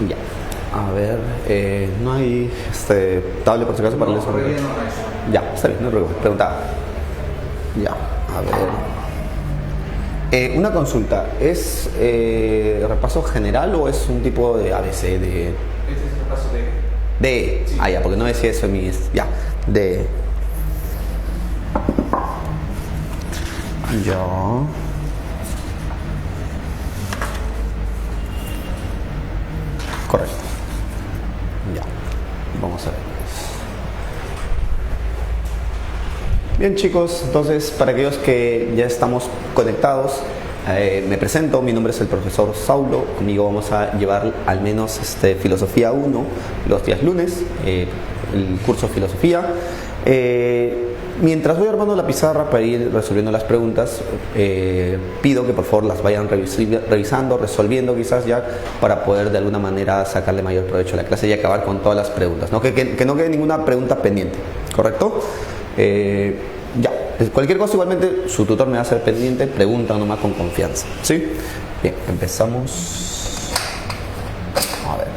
Ya. A ver, no hay tablet por si acaso para leer. Ya, está bien, no preocupes. Preguntaba. Ya, a ver. Una consulta, ¿es repaso general o es un tipo de ABC de...? Este es el repaso de... De... Sí. Ah, ya, porque no decía eso en mis... Ya, de... Ya... Correcto. Ya, vamos a ver. Bien, chicos, entonces para aquellos que ya estamos conectados, me presento, mi nombre es el profesor Saulo. Conmigo vamos a llevar al menos Filosofía 1 los días lunes, el curso Filosofía. Mientras voy armando la pizarra para ir resolviendo las preguntas, pido que por favor las vayan revisando, resolviendo quizás ya, para poder de alguna manera sacarle mayor provecho a la clase y acabar con todas las preguntas, ¿no? Que no quede ninguna pregunta pendiente, ¿correcto? Ya, cualquier cosa igualmente su tutor me va a hacer pendiente, pregunta nomás con confianza, ¿sí? Bien, empezamos. A ver.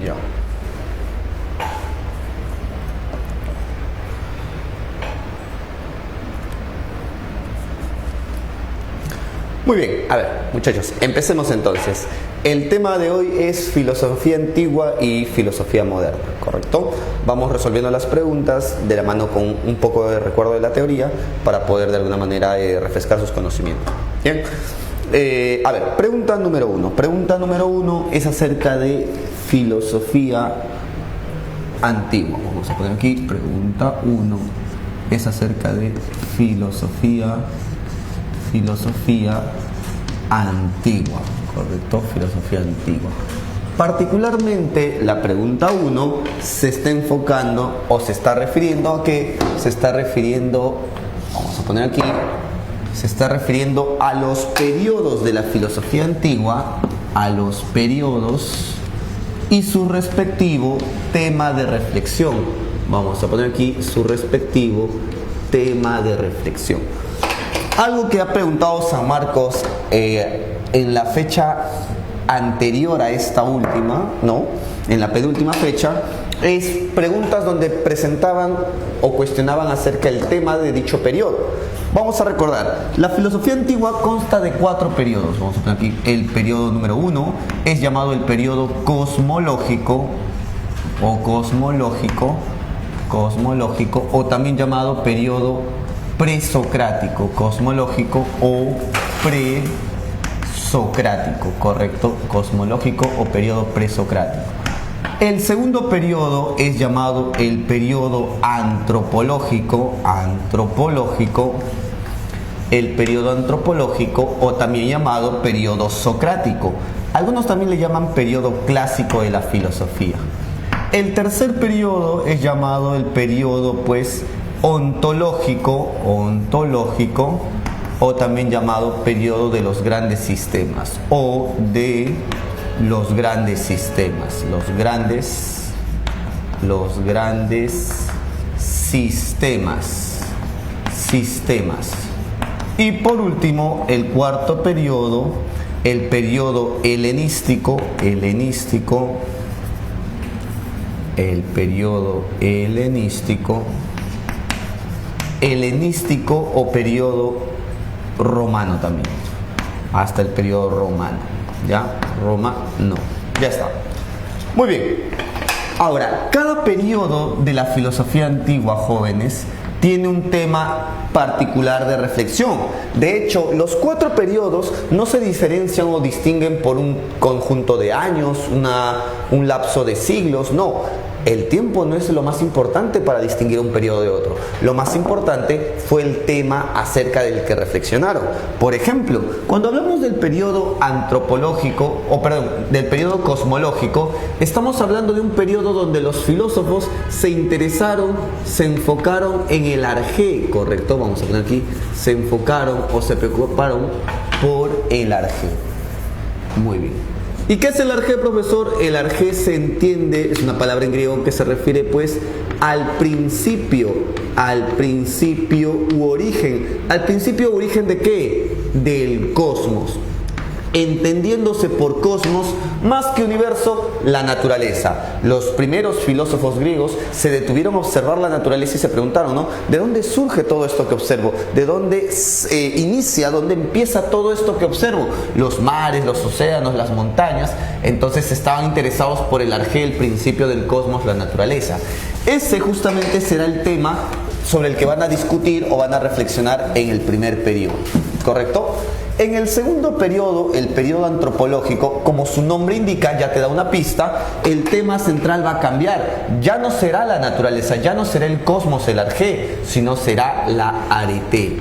Ya. Muy bien, a ver, muchachos, empecemos entonces. El tema de hoy es filosofía antigua y filosofía moderna, ¿correcto? Vamos resolviendo las preguntas de la mano con un poco de recuerdo de la teoría para poder de alguna manera refrescar sus conocimientos. Bien. A ver, pregunta número uno. Pregunta número uno es acerca de filosofía antigua. Vamos a poner aquí, pregunta 1 es acerca de filosofía antigua, ¿correcto? Filosofía antigua. Particularmente la pregunta 1 se está enfocando o se está refiriendo a qué? Se está refiriendo, vamos a poner aquí, se está refiriendo a los periodos de la filosofía antigua, a los periodos y su respectivo tema de reflexión. Vamos a poner aquí su respectivo tema de reflexión. Algo que ha preguntado San Marcos en la fecha anterior a esta última, ¿no? En la penúltima fecha, es preguntas donde presentaban o cuestionaban acerca del tema de dicho periodo. Vamos a recordar, la filosofía antigua consta de 4 periodos. Vamos a poner aquí el periodo número 1, es llamado el periodo cosmológico o también llamado periodo presocrático, cosmológico o presocrático, correcto, cosmológico o periodo presocrático. El segundo periodo es llamado el periodo antropológico, el periodo antropológico o también llamado periodo socrático. Algunos también le llaman periodo clásico de la filosofía. El tercer periodo es llamado el periodo ontológico o también llamado periodo de los grandes sistemas o de los grandes sistemas, los grandes sistemas. Y por último, el cuarto periodo, el periodo helenístico o periodo romano también, hasta el periodo romano, ¿ya? Roma, no, ya está. Muy bien. Ahora, cada periodo de la filosofía antigua, jóvenes, tiene un tema particular de reflexión. De hecho, los 4 periodos no se diferencian o distinguen por un conjunto de años, un lapso de siglos, no. El tiempo no es lo más importante para distinguir un periodo de otro. Lo más importante fue el tema acerca del que reflexionaron. Por ejemplo, cuando hablamos del periodo del periodo cosmológico, estamos hablando de un periodo donde los filósofos se interesaron, se enfocaron en el arjé, ¿correcto? Vamos a poner aquí, se enfocaron o se preocuparon por el arjé. Muy bien. ¿Y qué es el arjé, profesor? El arjé se entiende, es una palabra en griego que se refiere al principio u origen. ¿Al principio u origen de qué? Del cosmos. Entendiéndose por cosmos, más que universo, la naturaleza. Los primeros filósofos griegos se detuvieron a observar la naturaleza y se preguntaron, ¿no? ¿De dónde surge todo esto que observo? ¿De dónde dónde empieza todo esto que observo? Los mares, los océanos, las montañas. Entonces estaban interesados por el arjé, el principio del cosmos, la naturaleza. Ese justamente será el tema sobre el que van a discutir o van a reflexionar en el primer periodo, ¿correcto? En el segundo periodo, el periodo antropológico, como su nombre indica, ya te da una pista, el tema central va a cambiar. Ya no será la naturaleza, ya no será el cosmos, el arjé, sino será la arete.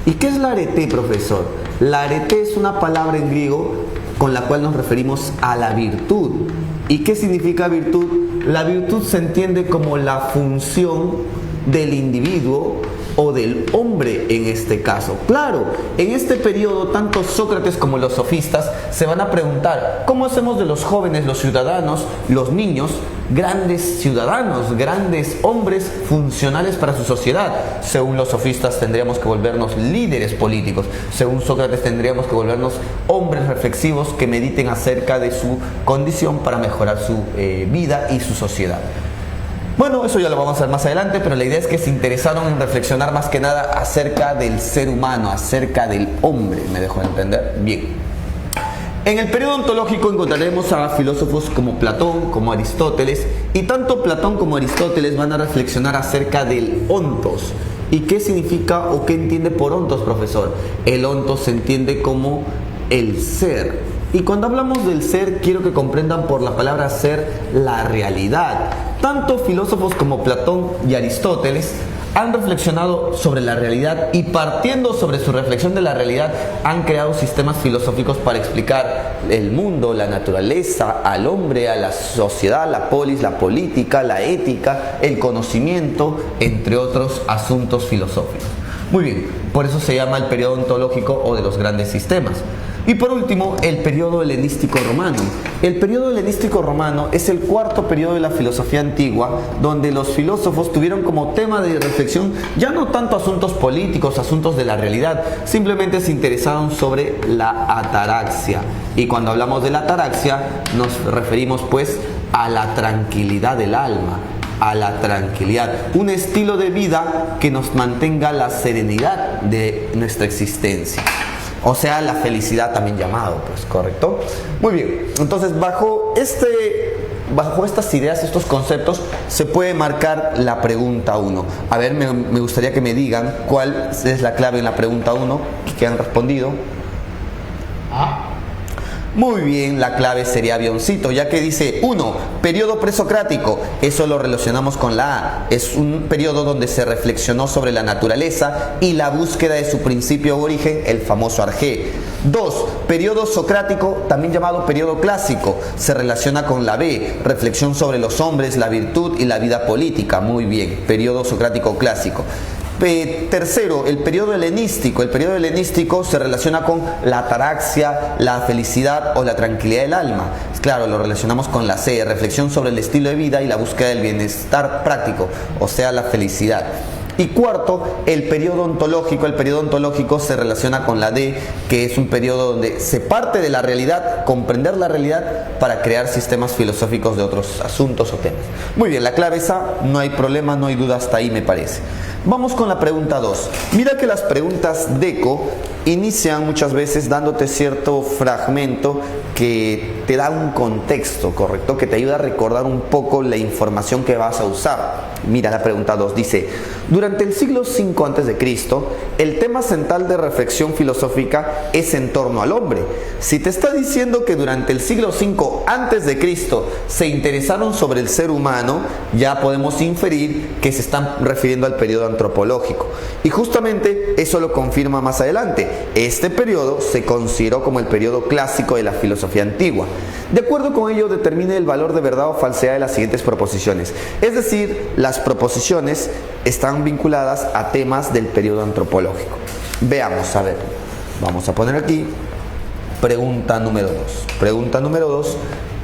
¿Y qué es la arete, profesor? La arete es una palabra en griego con la cual nos referimos a la virtud. ¿Y qué significa virtud? La virtud se entiende como la función del individuo o del hombre en este caso. Claro, en este periodo tanto Sócrates como los sofistas se van a preguntar ¿cómo hacemos de los jóvenes, los ciudadanos, los niños, grandes ciudadanos, grandes hombres funcionales para su sociedad? Según los sofistas tendríamos que volvernos líderes políticos. Según Sócrates tendríamos que volvernos hombres reflexivos que mediten acerca de su condición para mejorar su vida y su sociedad. Bueno, eso ya lo vamos a ver más adelante, pero la idea es que se interesaron en reflexionar más que nada acerca del ser humano, acerca del hombre, ¿me dejo entender? Bien. En el periodo ontológico encontraremos a filósofos como Platón, como Aristóteles, y tanto Platón como Aristóteles van a reflexionar acerca del ontos. ¿Y qué significa o qué entiende por ontos, profesor? El ontos se entiende como el ser. Y cuando hablamos del ser, quiero que comprendan por la palabra ser la realidad. Tanto filósofos como Platón y Aristóteles han reflexionado sobre la realidad y partiendo sobre su reflexión de la realidad han creado sistemas filosóficos para explicar el mundo, la naturaleza, al hombre, a la sociedad, la polis, la política, la ética, el conocimiento, entre otros asuntos filosóficos. Muy bien, por eso se llama el periodo ontológico o de los grandes sistemas. Y por último, el periodo helenístico romano. El periodo helenístico romano es el cuarto periodo de la filosofía antigua, donde los filósofos tuvieron como tema de reflexión ya no tanto asuntos políticos, asuntos de la realidad, simplemente se interesaron sobre la ataraxia. Y cuando hablamos de la ataraxia, nos referimos pues a la tranquilidad del alma, a la tranquilidad, un estilo de vida que nos mantenga la serenidad de nuestra existencia. O sea, la felicidad también llamado, pues, ¿correcto? Muy bien, entonces bajo estas ideas, estos conceptos, se puede marcar la pregunta 1. A ver, me gustaría que me digan cuál es la clave en la pregunta 1 que han respondido. Muy bien, la clave sería avioncito, ya que dice 1, periodo presocrático. Eso lo relacionamos con la A. Es un periodo donde se reflexionó sobre la naturaleza y la búsqueda de su principio o origen, el famoso arjé. 2, periodo socrático, también llamado periodo clásico. Se relaciona con la B, reflexión sobre los hombres, la virtud y la vida política. Muy bien, periodo socrático clásico. Tercero, el periodo helenístico. El periodo helenístico se relaciona con la ataraxia, la felicidad o la tranquilidad del alma. Claro, lo relacionamos con la C, reflexión sobre el estilo de vida y la búsqueda del bienestar práctico, o sea, la felicidad. Y cuarto, el periodo ontológico. El periodo ontológico se relaciona con la D, que es un periodo donde se parte de la realidad, comprender la realidad para crear sistemas filosóficos de otros asuntos o temas. Muy bien, la clave es A, no hay problema, no hay duda hasta ahí me parece. Vamos con la pregunta 2. Mira que las preguntas DECO inician muchas veces dándote cierto fragmento que te da un contexto, ¿correcto? Que te ayuda a recordar un poco la información que vas a usar. Mira la pregunta 2, dice: durante el siglo V a.C., el tema central de reflexión filosófica es en torno al hombre. Si te está diciendo que durante el siglo V a.C. se interesaron sobre el ser humano, ya podemos inferir que se están refiriendo al periodo antropológico. Y justamente eso lo confirma más adelante. Este periodo se consideró como el periodo clásico de la filosofía antigua. De acuerdo con ello, determine el valor de verdad o falsedad de las siguientes proposiciones. Es decir, las proposiciones están vinculadas a temas del periodo antropológico. Veamos, a ver, vamos a poner aquí pregunta número 2. Pregunta número 2.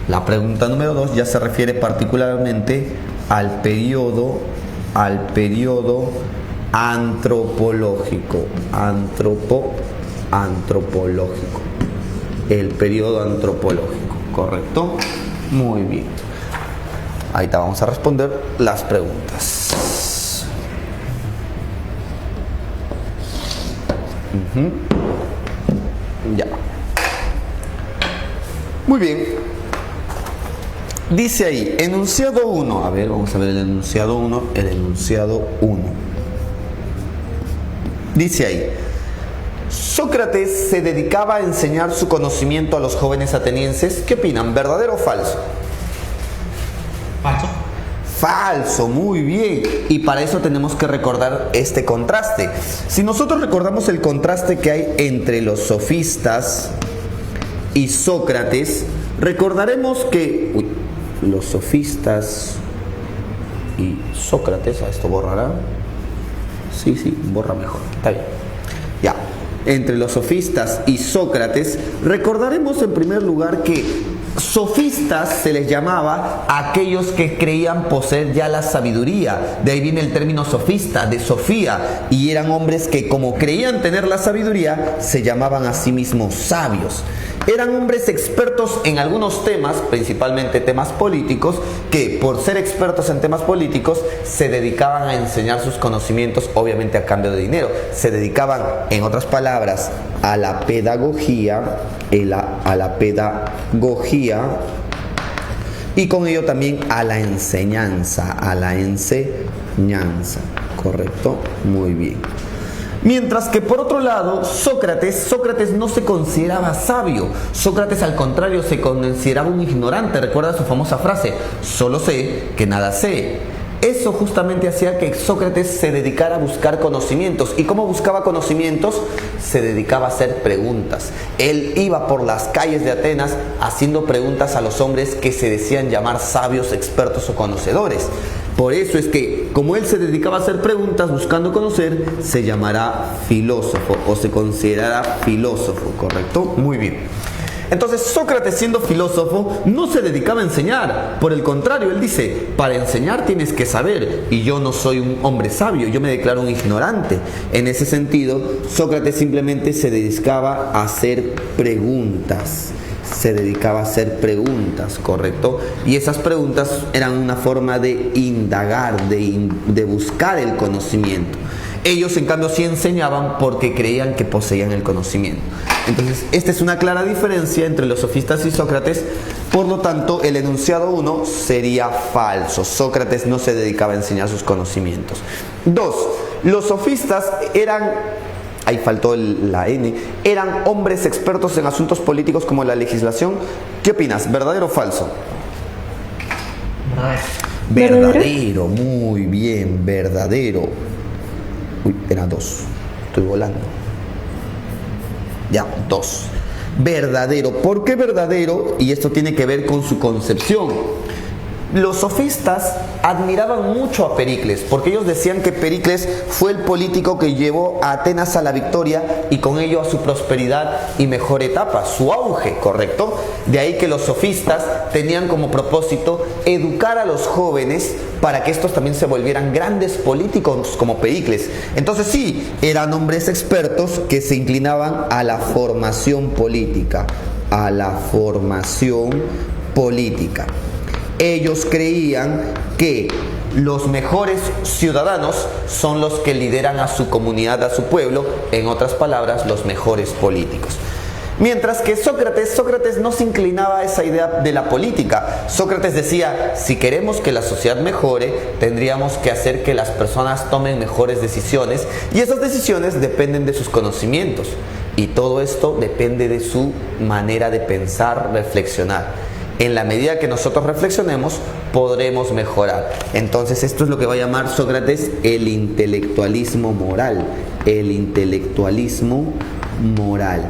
La pregunta número 2 ya se refiere particularmente al periodo antropológico. Antropológico. El periodo antropológico, ¿correcto? Muy bien. Ahí te vamos a responder las preguntas. Ya. Muy bien. Dice ahí, enunciado 1. A ver, vamos a ver el enunciado 1. El enunciado 1. Dice ahí: Sócrates se dedicaba a enseñar su conocimiento a los jóvenes atenienses. ¿Qué opinan? ¿Verdadero o falso? Falso. Falso, muy bien. Y para eso tenemos que recordar este contraste. Si nosotros recordamos el contraste que hay entre los sofistas y Sócrates, recordaremos que los sofistas y Sócrates, a esto borrará. Sí, borra mejor. Está bien. Ya. Entre los sofistas y Sócrates, recordaremos en primer lugar que sofistas se les llamaba a aquellos que creían poseer ya la sabiduría. De ahí viene el término sofista, de Sofía, y eran hombres que, como creían tener la sabiduría, se llamaban a sí mismos sabios. Eran hombres expertos en algunos temas, principalmente temas políticos, que por ser expertos en temas políticos se dedicaban a enseñar sus conocimientos, obviamente a cambio de dinero. Se dedicaban, en otras palabras, a la pedagogía, y con ello también a la enseñanza, ¿correcto? Muy bien. Mientras que por otro lado, Sócrates no se consideraba sabio. Sócrates al contrario se consideraba un ignorante. Recuerda su famosa frase: solo sé que nada sé. Eso justamente hacía que Sócrates se dedicara a buscar conocimientos. ¿Y cómo buscaba conocimientos? Se dedicaba a hacer preguntas. Él iba por las calles de Atenas haciendo preguntas a los hombres que se decían llamar sabios, expertos o conocedores. Por eso es que, como él se dedicaba a hacer preguntas buscando conocer, se llamará filósofo o se considerará filósofo, ¿correcto? Muy bien. Entonces, Sócrates, siendo filósofo, no se dedicaba a enseñar. Por el contrario, él dice, para enseñar tienes que saber, y yo no soy un hombre sabio, yo me declaro un ignorante. En ese sentido, Sócrates simplemente se dedicaba a hacer preguntas. Se dedicaba a hacer preguntas, ¿correcto? Y esas preguntas eran una forma de indagar, de buscar el conocimiento. Ellos, en cambio, sí enseñaban porque creían que poseían el conocimiento. Entonces, esta es una clara diferencia entre los sofistas y Sócrates. Por lo tanto, el enunciado 1 sería falso. Sócrates no se dedicaba a enseñar sus conocimientos. 2. Los sofistas eran... Ahí faltó la N. Eran hombres expertos en asuntos políticos como la legislación. ¿Qué opinas? ¿Verdadero o falso? Verdadero. Muy bien, verdadero. Uy, era 2. Estoy volando. Ya, 2. Verdadero. ¿Por qué verdadero? Y esto tiene que ver con su concepción. Los sofistas admiraban mucho a Pericles, porque ellos decían que Pericles fue el político que llevó a Atenas a la victoria y con ello a su prosperidad y mejor etapa, su auge, ¿correcto? De ahí que los sofistas tenían como propósito educar a los jóvenes para que estos también se volvieran grandes políticos como Pericles. Entonces sí, eran hombres expertos que se inclinaban a la formación política, a la formación política. Ellos creían que los mejores ciudadanos son los que lideran a su comunidad, a su pueblo, en otras palabras, los mejores políticos. Mientras que Sócrates no se inclinaba a esa idea de la política. Sócrates decía, si queremos que la sociedad mejore, tendríamos que hacer que las personas tomen mejores decisiones, y esas decisiones dependen de sus conocimientos, y todo esto depende de su manera de pensar, reflexionar. En la medida que nosotros reflexionemos, podremos mejorar. Entonces, esto es lo que va a llamar Sócrates el intelectualismo moral. El intelectualismo moral.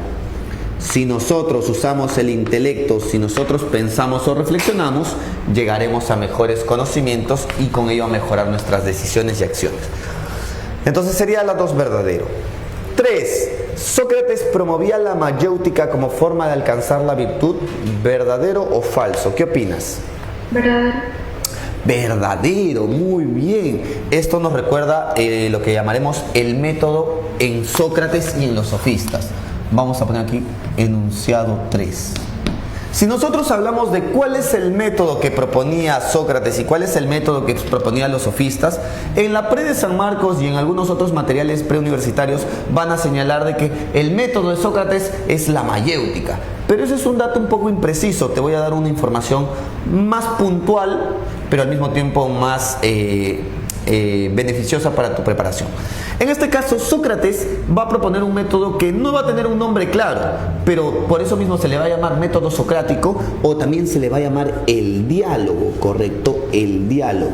Si nosotros usamos el intelecto, si nosotros pensamos o reflexionamos, llegaremos a mejores conocimientos y con ello a mejorar nuestras decisiones y acciones. Entonces, sería la 2 verdadero. 3. Sócrates promovía la mayéutica como forma de alcanzar la virtud. ¿Verdadero o falso? ¿Qué opinas? Verdadero. Verdadero, muy bien. Esto nos recuerda lo que llamaremos el método en Sócrates y en los sofistas. Vamos a poner aquí enunciado 3. Si nosotros hablamos de cuál es el método que proponía Sócrates y cuál es el método que proponían los sofistas, en la Pre de San Marcos y en algunos otros materiales preuniversitarios van a señalar de que el método de Sócrates es la mayéutica. Pero ese es un dato un poco impreciso. Te voy a dar una información más puntual, pero al mismo tiempo más beneficiosa para tu preparación. En este caso, Sócrates va a proponer un método que no va a tener un nombre claro, pero por eso mismo se le va a llamar método socrático, o también se le va a llamar el diálogo, ¿correcto? El diálogo.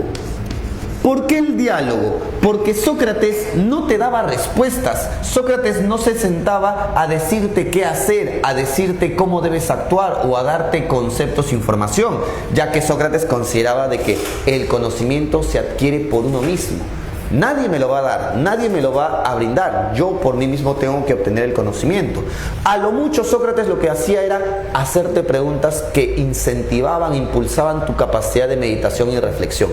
¿Por qué el diálogo? Porque Sócrates no te daba respuestas. Sócrates no se sentaba a decirte qué hacer, a decirte cómo debes actuar o a darte conceptos e información, ya que Sócrates consideraba de que el conocimiento se adquiere por uno mismo. Nadie me lo va a dar, nadie me lo va a brindar. Yo por mí mismo tengo que obtener el conocimiento. A lo mucho Sócrates lo que hacía era hacerte preguntas que incentivaban, impulsaban tu capacidad de meditación y reflexión.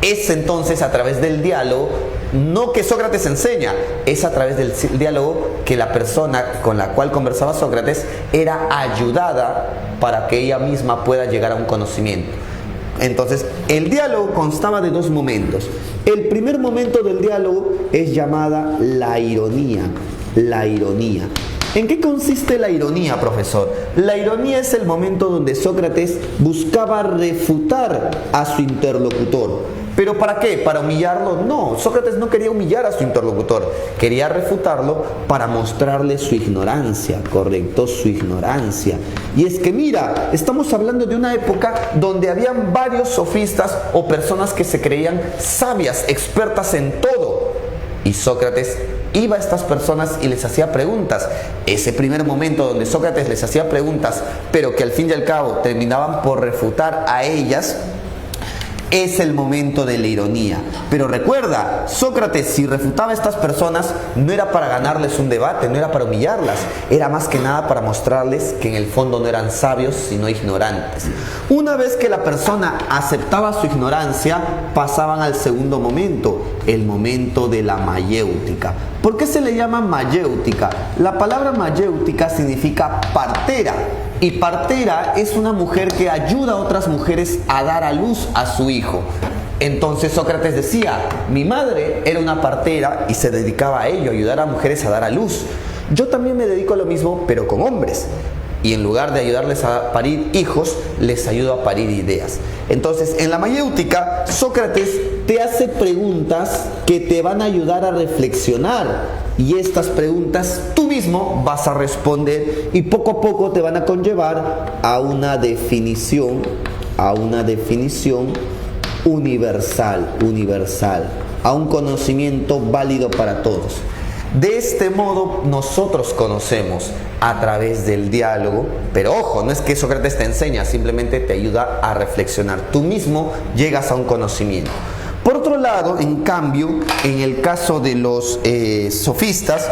Es entonces a través del diálogo, no que Sócrates enseña, es a través del diálogo que la persona con la cual conversaba Sócrates era ayudada para que ella misma pueda llegar a un conocimiento. Entonces, el diálogo constaba de 2 momentos. El primer momento del diálogo es llamada la ironía. La ironía. ¿En qué consiste la ironía, profesor? La ironía es el momento donde Sócrates buscaba refutar a su interlocutor. ¿Pero para qué? ¿Para humillarlo? No, Sócrates no quería humillar a su interlocutor, quería refutarlo para mostrarle su ignorancia, ¿correcto? Su ignorancia. Y es que mira, estamos hablando de una época donde habían varios sofistas o personas que se creían sabias, expertas en todo. Y Sócrates iba a estas personas y les hacía preguntas. Ese primer momento donde Sócrates les hacía preguntas, pero que al fin y al cabo terminaban por refutar a ellas, Es el momento de la ironía. Pero recuerda, Sócrates, si refutaba a estas personas, no era para ganarles un debate, no era para humillarlas, era más que nada para mostrarles que en el fondo no eran sabios, sino ignorantes. Una vez que la persona aceptaba su ignorancia, pasaban al segundo momento, el momento de la mayéutica. ¿Por qué se le llama mayéutica? La palabra mayéutica significa partera. Y partera es una mujer que ayuda a otras mujeres a dar a luz a su hijo. Entonces Sócrates decía, mi madre era una partera y se dedicaba a ello, a ayudar a mujeres a dar a luz. Yo también me dedico a lo mismo, pero con hombres. Y en lugar de ayudarles a parir hijos, les ayudo a parir ideas. Entonces, en la mayéutica, Sócrates te hace preguntas que te van a ayudar a reflexionar. Y estas preguntas tú mismo vas a responder y poco a poco te van a conllevar a una definición universal, a un conocimiento válido para todos. De este modo nosotros conocemos a través del diálogo, pero ojo, no es que Sócrates te enseña, simplemente te ayuda a reflexionar. Tú mismo llegas a un conocimiento. Por otro lado, en cambio, en el caso de los sofistas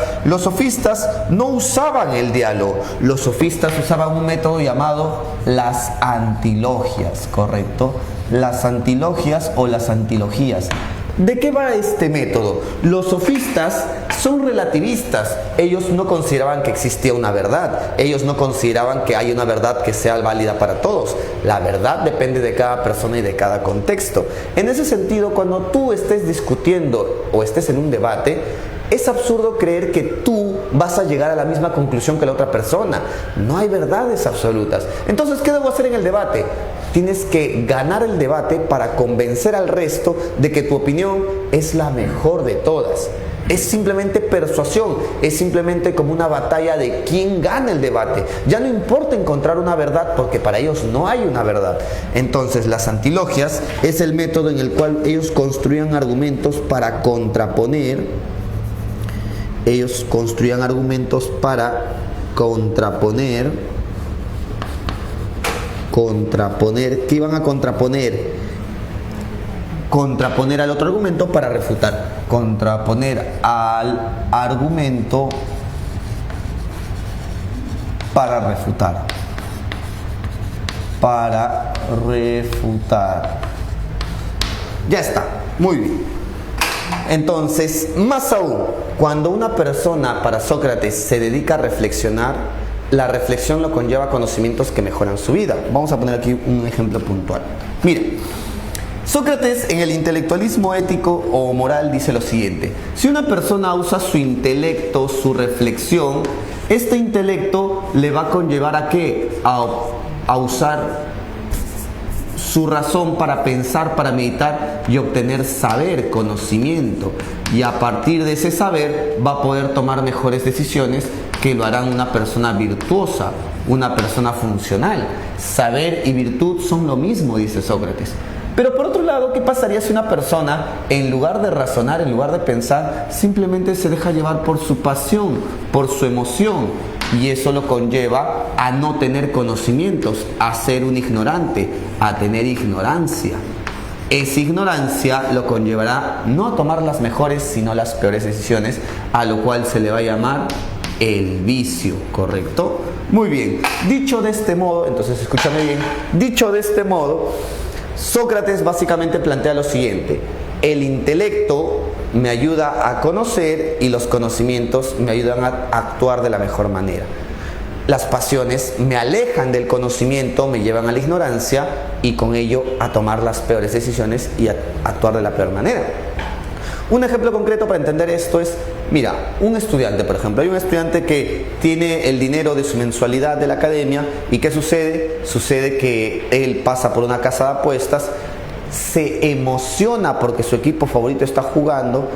no usaban el diálogo. Los sofistas usaban un método llamado las antilogias, ¿correcto? Las antilogias o las antilogías. ¿De qué va este método? Los sofistas son relativistas. Ellos no consideraban que existía una verdad. Ellos no consideraban que hay una verdad que sea válida para todos. La verdad depende de cada persona y de cada contexto. En ese sentido, cuando tú estés discutiendo o estés en un debate, es absurdo creer que tú vas a llegar a la misma conclusión que la otra persona. No hay verdades absolutas. Entonces, ¿qué debo hacer en el debate? Tienes que ganar el debate para convencer al resto de que tu opinión es la mejor de todas. Es simplemente persuasión, es simplemente como una batalla de quién gana el debate. Ya no importa encontrar una verdad porque para ellos no hay una verdad. Entonces las antilogias es el método en el cual ellos construían argumentos para contraponer. Ellos construían argumentos para contraponer. ¿Qué iban a contraponer? Contraponer al otro argumento para refutar. Contraponer al argumento para refutar. Para refutar. Ya está, muy bien. Entonces, más aún, cuando una persona, para Sócrates, se dedica a reflexionar, la reflexión lo conlleva a conocimientos que mejoran su vida. Vamos a poner aquí un ejemplo puntual. Mira, Sócrates en el intelectualismo ético o moral dice lo siguiente: si una persona usa su intelecto, su reflexión, este intelecto le va a conllevar ¿a qué? A usar su razón para pensar, para meditar y obtener saber, conocimiento. Y a partir de ese saber va a poder tomar mejores decisiones que lo harán una persona virtuosa, una persona funcional. Saber y virtud son lo mismo, dice Sócrates. Pero por otro lado, ¿qué pasaría si una persona, en lugar de razonar, en lugar de pensar, simplemente se deja llevar por su pasión, por su emoción? Y eso lo conlleva a no tener conocimientos, a ser un ignorante, a tener ignorancia. Esa ignorancia lo conllevará no a tomar las mejores, sino las peores decisiones, a lo cual se le va a llamar el vicio, ¿correcto? Muy bien, dicho de este modo, entonces escúchame bien, dicho de este modo, Sócrates básicamente plantea lo siguiente: el intelecto me ayuda a conocer y los conocimientos me ayudan a actuar de la mejor manera. Las pasiones me alejan del conocimiento, me llevan a la ignorancia y con ello a tomar las peores decisiones y a actuar de la peor manera. Un ejemplo concreto para entender esto es, mira, un estudiante, por ejemplo. Hay un estudiante que tiene el dinero de su mensualidad de la academia y ¿qué sucede? Sucede que él pasa por una casa de apuestas, se emociona porque su equipo favorito está jugando.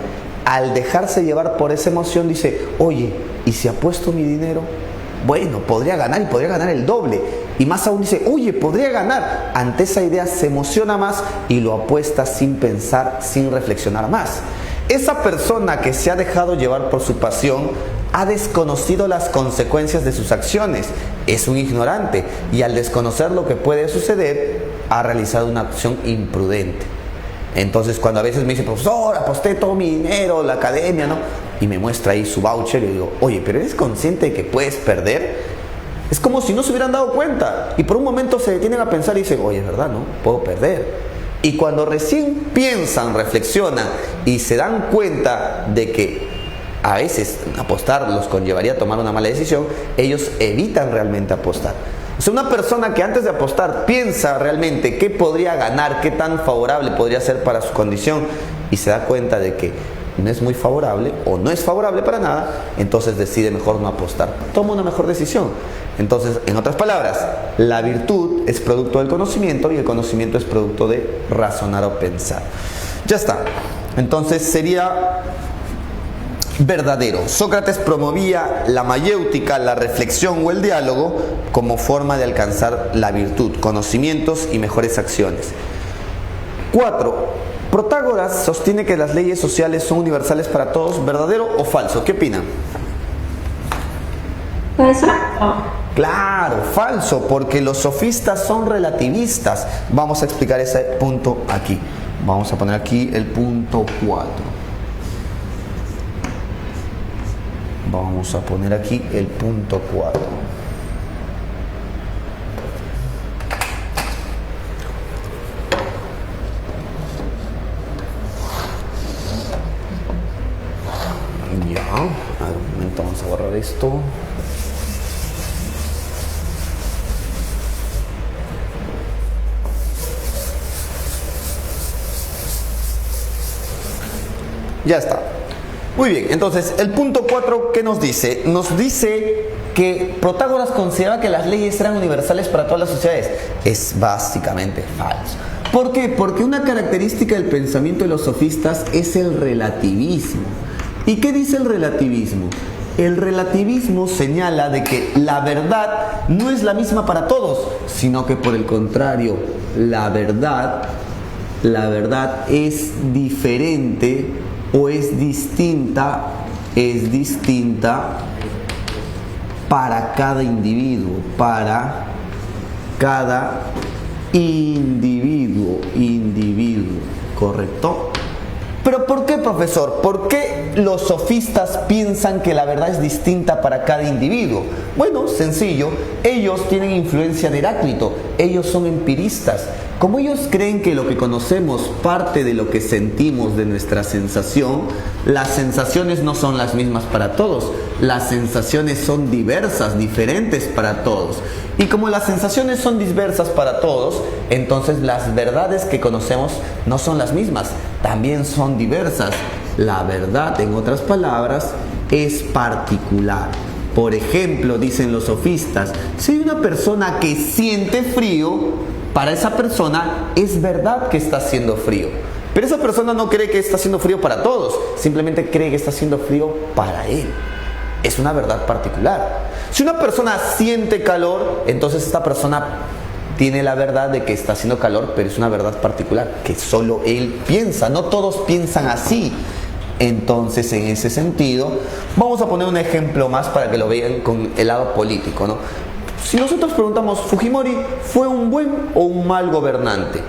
Al dejarse llevar por esa emoción dice, oye, ¿y si apuesto mi dinero? Bueno, podría ganar y podría ganar el doble. Y más aún dice, oye, podría ganar. Ante esa idea se emociona más y lo apuesta sin pensar, sin reflexionar más. Esa persona que se ha dejado llevar por su pasión ha desconocido las consecuencias de sus acciones. Es un ignorante y al desconocer lo que puede suceder, ha realizado una acción imprudente. Entonces cuando a veces me dice, profesor, aposté todo mi dinero, la academia, ¿no? Y me muestra ahí su voucher y digo, oye, pero ¿eres consciente de que puedes perder? Es como si no se hubieran dado cuenta y por un momento se detienen a pensar y dicen, oye, es verdad, ¿no? Puedo perder. Y cuando recién piensan, reflexionan y se dan cuenta de que a veces apostar los conllevaría a tomar una mala decisión, ellos evitan realmente apostar. O sea, una persona que antes de apostar piensa realmente qué podría ganar, qué tan favorable podría ser para su condición y se da cuenta de que no es muy favorable o no es favorable para nada, entonces decide mejor no apostar. Toma una mejor decisión. Entonces, en otras palabras, la virtud es producto del conocimiento y el conocimiento es producto de razonar o pensar. Ya está. Entonces sería verdadero. Sócrates promovía la mayéutica, la reflexión o el diálogo como forma de alcanzar la virtud, conocimientos y mejores acciones. 4. Protágoras sostiene que las leyes sociales son universales para todos. ¿Verdadero o falso? ¿Qué opinan? Falso. Claro, falso, porque los sofistas son relativistas. Vamos a explicar ese punto aquí. Vamos a poner aquí el punto 4. Vamos a poner aquí el punto 4. Ya, a ver, un momento, vamos a borrar esto. Ya está. Muy bien, entonces el punto 4, ¿qué nos dice? Nos dice que Protágoras consideraba que las leyes eran universales para todas las sociedades. Es básicamente falso. ¿Por qué? Porque una característica del pensamiento de los sofistas es el relativismo. ¿Y qué dice el relativismo? El relativismo señala de que la verdad no es la misma para todos, sino que por el contrario, la verdad es diferente o es distinta para cada individuo, ¿correcto? ¿Pero por qué, profesor? ¿Por qué los sofistas piensan que la verdad es distinta para cada individuo? Bueno, sencillo, ellos tienen influencia de Heráclito, ellos son empiristas. Como ellos creen que lo que conocemos parte de lo que sentimos, de nuestra sensación, las sensaciones no son las mismas para todos. Las sensaciones son diversas, diferentes para todos. Y como las sensaciones son diversas para todos, entonces las verdades que conocemos no son las mismas, también son diversas. La verdad, en otras palabras, es particular. Por ejemplo, dicen los sofistas, si hay una persona que siente frío, para esa persona es verdad que está haciendo frío. Pero esa persona no cree que está haciendo frío para todos, simplemente cree que está haciendo frío para él. Es una verdad particular. Si una persona siente calor, entonces esta persona tiene la verdad de que está haciendo calor, pero es una verdad particular, que solo él piensa, no todos piensan así. Entonces, en ese sentido, vamos a poner un ejemplo más para que lo vean con el lado político, ¿no? Si nosotros preguntamos, ¿Fujimori fue un buen o un mal gobernante?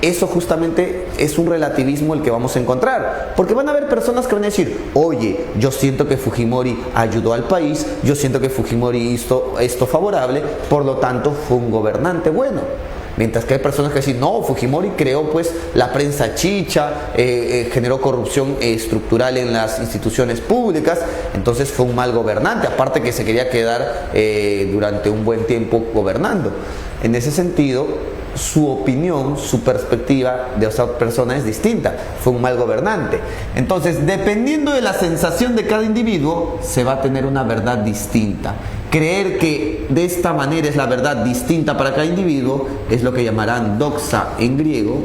Eso justamente es un relativismo el que vamos a encontrar, porque van a haber personas que van a decir, oye, yo siento que Fujimori ayudó al país, yo siento que Fujimori hizo esto favorable, por lo tanto fue un gobernante bueno. Mientras que hay personas que dicen, no, Fujimori creó pues la prensa chicha, generó corrupción estructural en las instituciones públicas, entonces fue un mal gobernante, aparte que se quería quedar durante un buen tiempo gobernando. En ese sentido, su opinión, su perspectiva de esa persona es distinta, fue un mal gobernante. Entonces, dependiendo de la sensación de cada individuo, se va a tener una verdad distinta. Creer que de esta manera es la verdad distinta para cada individuo es lo que llamarán doxa en griego,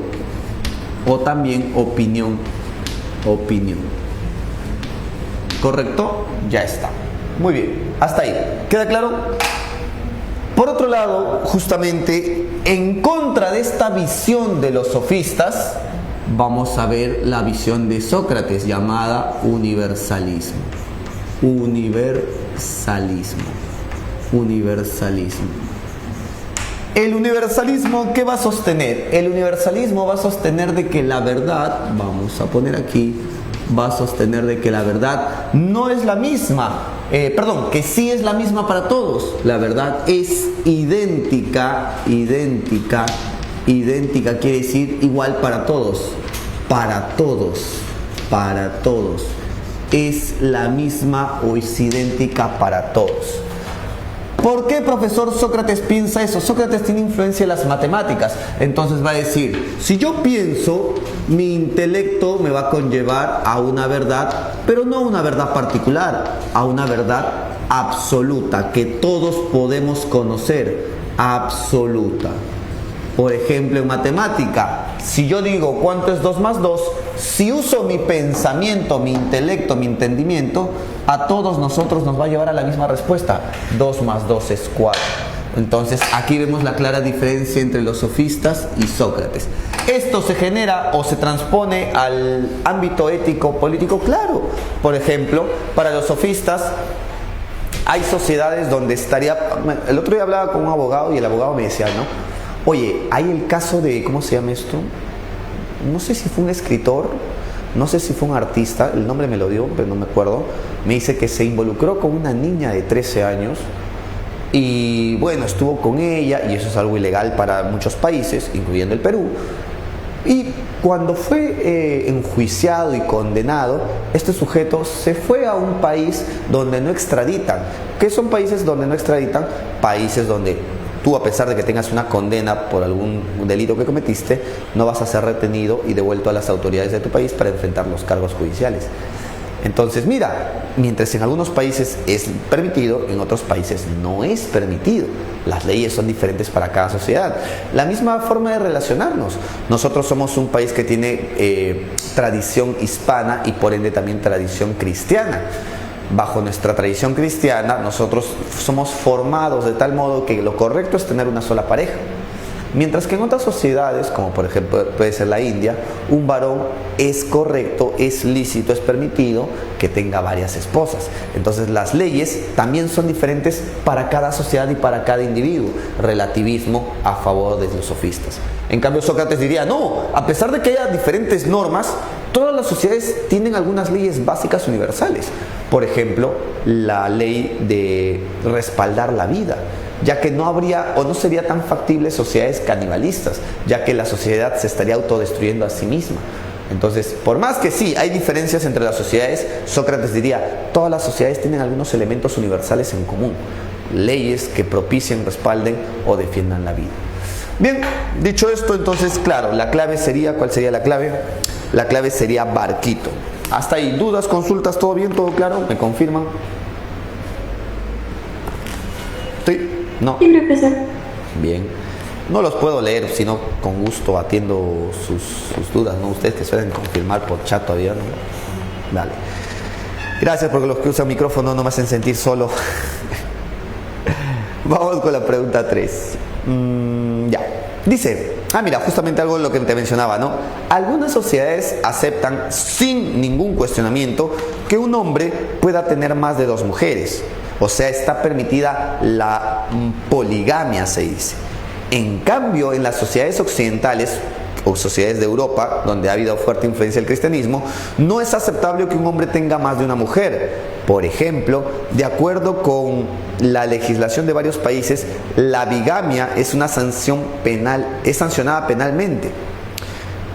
o también opinión. ¿Correcto? Ya está. Muy bien, hasta ahí. ¿Queda claro? Por otro lado, justamente en contra de esta visión de los sofistas, vamos a ver la visión de Sócrates llamada universalismo. Universalismo. El universalismo, ¿qué va a sostener? El universalismo va a sostener de que la verdad, vamos a poner aquí, va a sostener de que la verdad no es la misma, que sí es la misma para todos. La verdad es idéntica quiere decir igual para todos, es la misma o es idéntica para todos. ¿Por qué, profesor, Sócrates piensa eso? Sócrates tiene influencia en las matemáticas, entonces va a decir, si yo pienso, mi intelecto me va a conllevar a una verdad, pero no a una verdad particular, a una verdad absoluta, que todos podemos conocer, absoluta. Por ejemplo, en matemática, si yo digo cuánto es 2 más 2, si uso mi pensamiento, mi intelecto, mi entendimiento, a todos nosotros nos va a llevar a la misma respuesta. 2 más 2 es 4. Entonces, aquí vemos la clara diferencia entre los sofistas y Sócrates. Esto se genera o se transpone al ámbito ético-político, claro. Por ejemplo, para los sofistas, hay sociedades donde estaría... El otro día hablaba con un abogado y el abogado me decía, ¿no? Oye, hay el caso de, ¿cómo se llama esto? No sé si fue un escritor, no sé si fue un artista, el nombre me lo dio, pero no me acuerdo. Me dice que se involucró con una niña de 13 años y bueno, estuvo con ella, y eso es algo ilegal para muchos países, incluyendo el Perú. Y cuando fue enjuiciado y condenado, este sujeto se fue a un país donde no extraditan. ¿Qué son países donde no extraditan? Países donde tú, a pesar de que tengas una condena por algún delito que cometiste, no vas a ser retenido y devuelto a las autoridades de tu país para enfrentar los cargos judiciales. Entonces, mira, mientras en algunos países es permitido, en otros países no es permitido. Las leyes son diferentes para cada sociedad. La misma forma de relacionarnos. Nosotros somos un país que tiene tradición hispana y por ende también tradición cristiana. Bajo nuestra tradición cristiana, nosotros somos formados de tal modo que lo correcto es tener una sola pareja. Mientras que en otras sociedades, como por ejemplo puede ser la India, un varón es correcto, es lícito, es permitido que tenga varias esposas. Entonces las leyes también son diferentes para cada sociedad y para cada individuo. Relativismo a favor de los sofistas. En cambio, Sócrates diría, no, a pesar de que haya diferentes normas, todas las sociedades tienen algunas leyes básicas universales. Por ejemplo, la ley de respaldar la vida, ya que no habría o no sería tan factible sociedades canibalistas, ya que la sociedad se estaría autodestruyendo a sí misma. Entonces, por más que sí hay diferencias entre las sociedades, Sócrates diría, todas las sociedades tienen algunos elementos universales en común, leyes que propicien, respalden o defiendan la vida. Bien, dicho esto, entonces, claro, la clave sería, ¿cuál sería la clave? La clave sería barquito. Hasta ahí, dudas, consultas, todo bien, todo claro, ¿me confirman? ¿Sí? ¿No? Sí, profesor. Bien. No los puedo leer, sino con gusto atiendo sus dudas, ¿no? Ustedes que suelen confirmar por chat todavía, ¿no? Dale. Gracias, porque los que usan micrófono no me hacen sentir solo. Vamos con la pregunta 3. Ya. Dice, mira, justamente algo de lo que te mencionaba, ¿no? Algunas sociedades aceptan sin ningún cuestionamiento que un hombre pueda tener más de 2 mujeres. O sea, está permitida la poligamia, se dice. En cambio, en las sociedades occidentales o sociedades de Europa, donde ha habido fuerte influencia del cristianismo, no es aceptable que un hombre tenga más de una mujer. Por ejemplo, de acuerdo con la legislación de varios países, la bigamia es una sanción penal, es sancionada penalmente.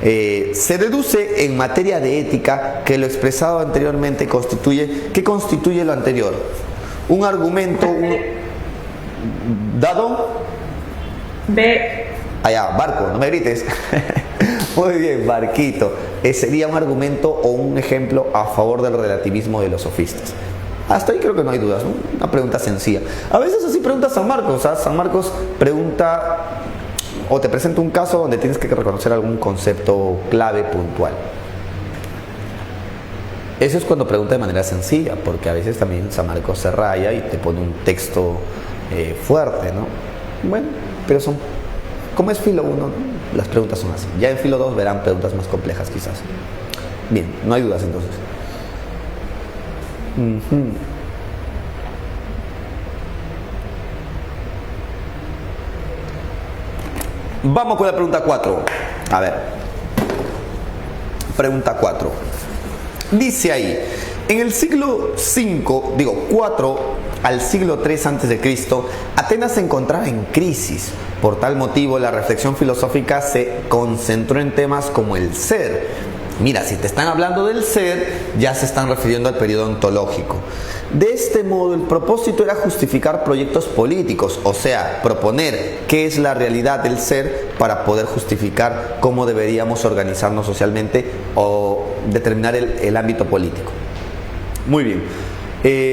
Se deduce en materia de ética que lo expresado anteriormente ¿qué constituye lo anterior? Un argumento dado. B. Allá, barco, no me grites. Muy bien, barquito. Sería un argumento o un ejemplo a favor del relativismo de los sofistas. Hasta ahí creo que no hay dudas, ¿no? Una pregunta sencilla. A veces así pregunta San Marcos. San Marcos pregunta o te presenta un caso donde tienes que reconocer algún concepto clave puntual. Eso es cuando pregunta de manera sencilla, porque a veces también San Marcos se raya y te pone un texto fuerte, ¿no? Bueno, pero como es filo 1, las preguntas son así. Ya en filo 2 verán preguntas más complejas quizás. Bien, no hay dudas entonces. Vamos con la pregunta 4. A ver. Pregunta 4. Dice ahí, en el siglo 4 al siglo 3 a.C., Atenas se encontraba en crisis. Por tal motivo, la reflexión filosófica se concentró en temas como el ser. Mira, si te están hablando del ser, ya se están refiriendo al periodo ontológico. De este modo, el propósito era justificar proyectos políticos, o sea, proponer qué es la realidad del ser para poder justificar cómo deberíamos organizarnos socialmente o determinar el ámbito político. Muy bien.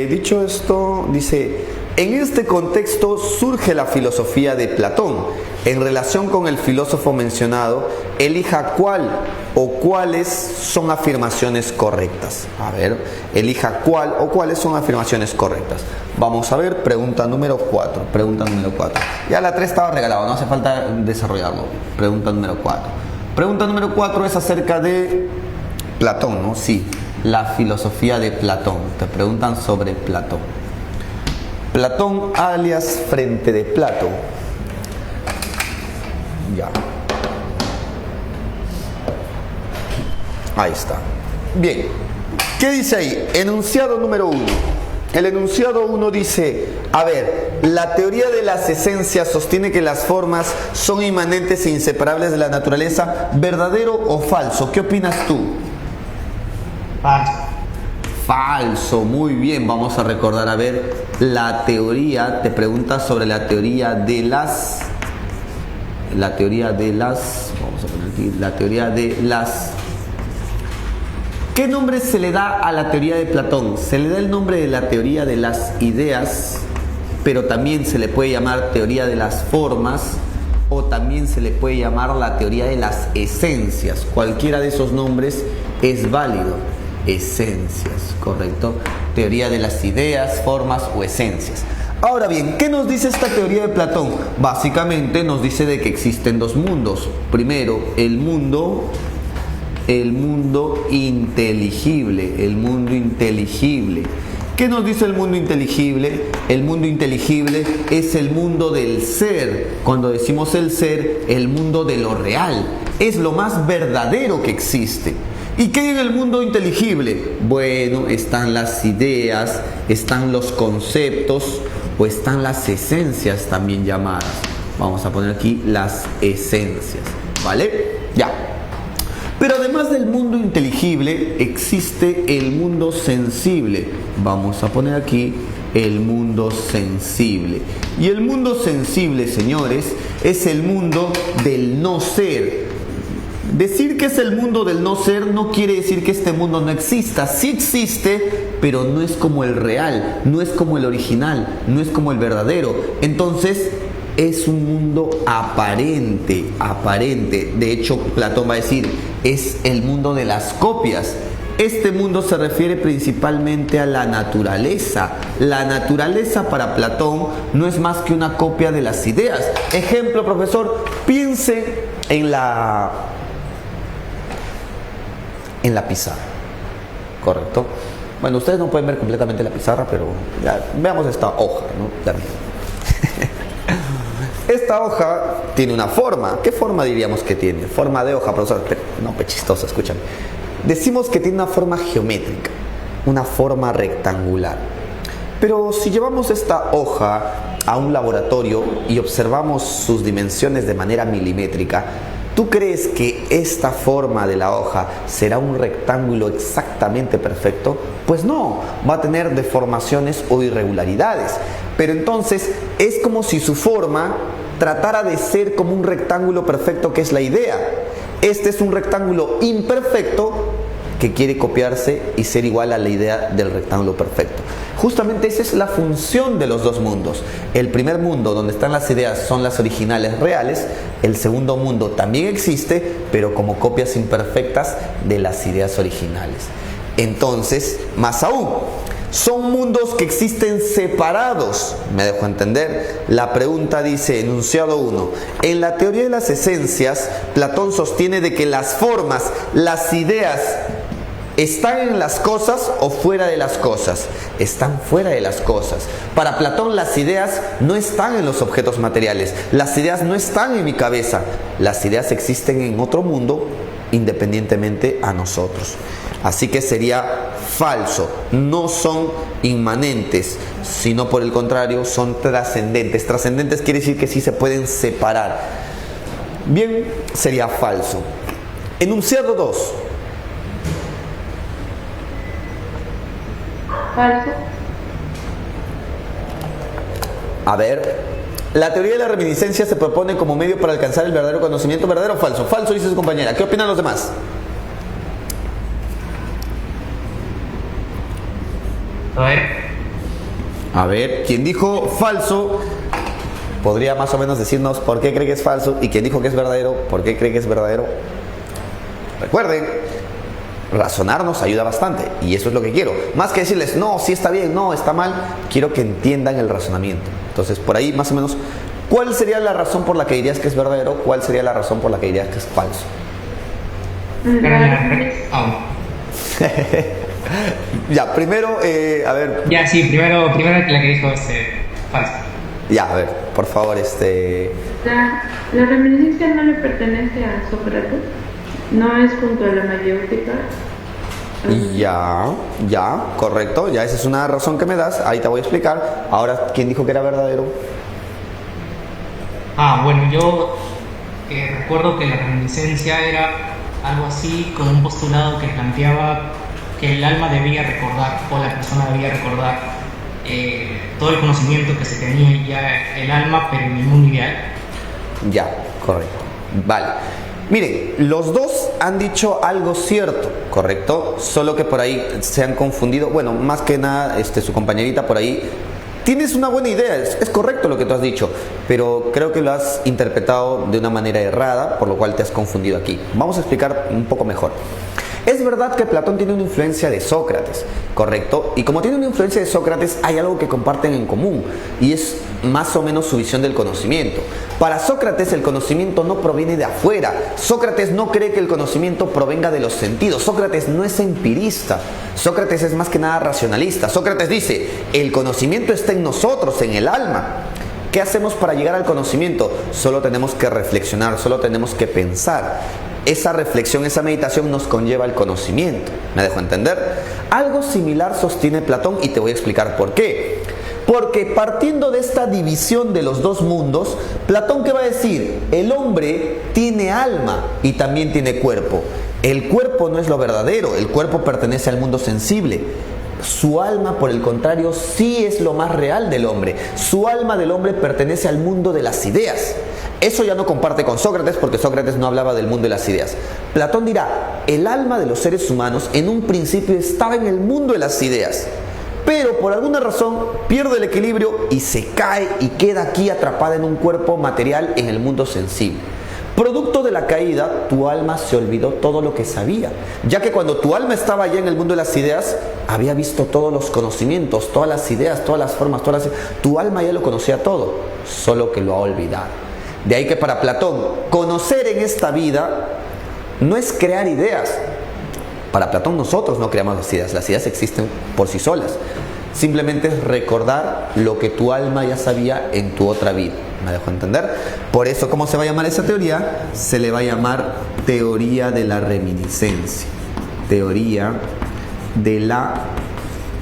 Dicho esto, dice, en este contexto surge la filosofía de Platón. En relación con el filósofo mencionado, elija cuál o cuáles son afirmaciones correctas. A ver, elija cuál o cuáles son afirmaciones correctas. Vamos a ver, pregunta número 4. Pregunta número 4. Ya la 3 estaba regalada, no hace falta desarrollarlo. Pregunta número 4. Pregunta número 4 es acerca de Platón, ¿no? Sí, la filosofía de Platón. Te preguntan sobre Platón. Platón alias Frente de Plato. Ya. Ahí está. Bien. ¿Qué dice ahí? Enunciado número 1. El enunciado 1 dice, a ver, la teoría de las esencias sostiene que las formas son inmanentes e inseparables de la naturaleza, ¿verdadero o falso? ¿Qué opinas tú? Falso. Falso, muy bien, vamos a recordar, a ver, la teoría, te pregunta sobre la teoría de las, vamos a poner aquí, la teoría de las, ¿qué nombre se le da a la teoría de Platón? Se le da el nombre de la teoría de las ideas, pero también se le puede llamar teoría de las formas, o también se le puede llamar la teoría de las esencias. Cualquiera de esos nombres es válido. Esencias, ¿correcto? Teoría de las ideas, formas o esencias. Ahora bien, ¿qué nos dice esta teoría de Platón? Básicamente nos dice de que existen dos mundos. Primero, el mundo inteligible, el mundo inteligible. ¿Qué nos dice el mundo inteligible? El mundo inteligible es el mundo del ser. Cuando decimos el ser, el mundo de lo real. Es lo más verdadero que existe. ¿Y qué hay en el mundo inteligible? Bueno, están las ideas, están los conceptos o están las esencias también llamadas. Vamos a poner aquí las esencias, ¿vale? Ya. Pero además del mundo inteligible, existe el mundo sensible. Vamos a poner aquí el mundo sensible. Y el mundo sensible, señores, es el mundo del no ser. Decir que es el mundo del no ser no quiere decir que este mundo no exista. Sí existe, pero no es como el real, no es como el original, no es como el verdadero. Entonces, es un mundo aparente. De hecho, Platón va a decir, es el mundo de las copias. Este mundo se refiere principalmente a la naturaleza. La naturaleza para Platón no es más que una copia de las ideas. Ejemplo, profesor, piense en la pizarra, ¿correcto? Bueno, ustedes no pueden ver completamente la pizarra, pero ya, veamos esta hoja, ¿no? También. Esta hoja tiene una forma. ¿Qué forma diríamos que tiene? Forma de hoja, profesor. No, chistoso, escúchame. Decimos que tiene una forma geométrica, una forma rectangular. Pero si llevamos esta hoja a un laboratorio y observamos sus dimensiones de manera milimétrica, ¿tú crees que esta forma de la hoja será un rectángulo exactamente perfecto? Pues no, va a tener deformaciones o irregularidades. Pero entonces es como si su forma tratara de ser como un rectángulo perfecto, que es la idea. Este es un rectángulo imperfecto que quiere copiarse y ser igual a la idea del rectángulo perfecto. Justamente esa es la función de los dos mundos. El primer mundo, donde están las ideas, son las originales reales. El segundo mundo también existe, pero como copias imperfectas de las ideas originales. Entonces, más aún, son mundos que existen separados. ¿Me dejo entender? La pregunta dice, enunciado 1. En la teoría de las esencias, Platón sostiene de que las formas, las ideas ¿Están en las cosas o fuera de las cosas? Están fuera de las cosas. Para Platón las ideas no están en los objetos materiales, las ideas no están en mi cabeza, las ideas existen en otro mundo independientemente a nosotros. Así que sería falso, no son inmanentes, sino por el contrario son trascendentes. Trascendentes quiere decir que sí se pueden separar. Bien, sería falso. Enunciado 2. Falso. A ver, la teoría de la reminiscencia se propone como medio para alcanzar el verdadero conocimiento. ¿Verdadero o falso? Falso, dice su compañera. ¿Qué opinan los demás? A ver, quien dijo falso podría más o menos decirnos por qué cree que es falso, y quien dijo que es verdadero, por qué cree que es verdadero. Recuerden, razonar nos ayuda bastante, y eso es lo que quiero. Más que decirles, no, sí está bien, no, está mal, quiero que entiendan el razonamiento. Entonces, por ahí más o menos, ¿cuál sería la razón por la que dirías que es verdadero? ¿Cuál sería la razón por la que dirías que es falso? Ya, primero, a ver. Ya, sí, primero la que dijo falso. Ya, a ver, por favor, La reminiscencia no le pertenece a Sócrates, no es junto a la mayéutica. Ya, correcto, ya esa es una razón que me das, ahí te voy a explicar. Ahora, ¿quién dijo que era verdadero? Bueno, yo recuerdo que la reminiscencia era algo así, con un postulado que planteaba que el alma debía recordar, o la persona debía recordar todo el conocimiento que se tenía ya el alma, pero en el mundo ideal. Ya, correcto. Vale. Miren, los dos han dicho algo cierto, ¿correcto? Solo que por ahí se han confundido. Bueno, más que nada, su compañerita por ahí. Tienes una buena idea, es correcto lo que tú has dicho, pero creo que lo has interpretado de una manera errada, por lo cual te has confundido aquí. Vamos a explicar un poco mejor. Es verdad que Platón tiene una influencia de Sócrates, ¿correcto? Y como tiene una influencia de Sócrates, hay algo que comparten en común, y es más o menos su visión del conocimiento. Para Sócrates el conocimiento no proviene de afuera. Sócrates no cree que el conocimiento provenga de los sentidos. Sócrates no es empirista. Sócrates es más que nada racionalista. Sócrates dice, el conocimiento está en nosotros, en el alma. ¿Qué hacemos para llegar al conocimiento? Solo tenemos que reflexionar, solo tenemos que pensar. Esa reflexión, esa meditación nos conlleva al conocimiento. ¿Me dejo entender? Algo similar sostiene Platón, y te voy a explicar por qué. Porque partiendo de esta división de los dos mundos, Platón, ¿qué va a decir? El hombre tiene alma y también tiene cuerpo. El cuerpo no es lo verdadero, el cuerpo pertenece al mundo sensible. Su alma, por el contrario, sí es lo más real del hombre. Su alma del hombre pertenece al mundo de las ideas. Eso ya no comparte con Sócrates, porque Sócrates no hablaba del mundo de las ideas. Platón dirá, el alma de los seres humanos en un principio estaba en el mundo de las ideas, pero por alguna razón pierde el equilibrio y se cae y queda aquí atrapada en un cuerpo material en el mundo sensible. Producto de la caída, tu alma se olvidó todo lo que sabía, ya que cuando tu alma estaba allá en el mundo de las ideas, había visto todos los conocimientos, todas las ideas, todas las formas, tu alma ya lo conocía todo, solo que lo ha olvidado. De ahí que para Platón, conocer en esta vida no es crear ideas. Para Platón nosotros no creamos las ideas existen por sí solas. Simplemente es recordar lo que tu alma ya sabía en tu otra vida. ¿Me dejo entender? Por eso, ¿cómo se va a llamar esa teoría? Se le va a llamar teoría de la reminiscencia. Teoría de la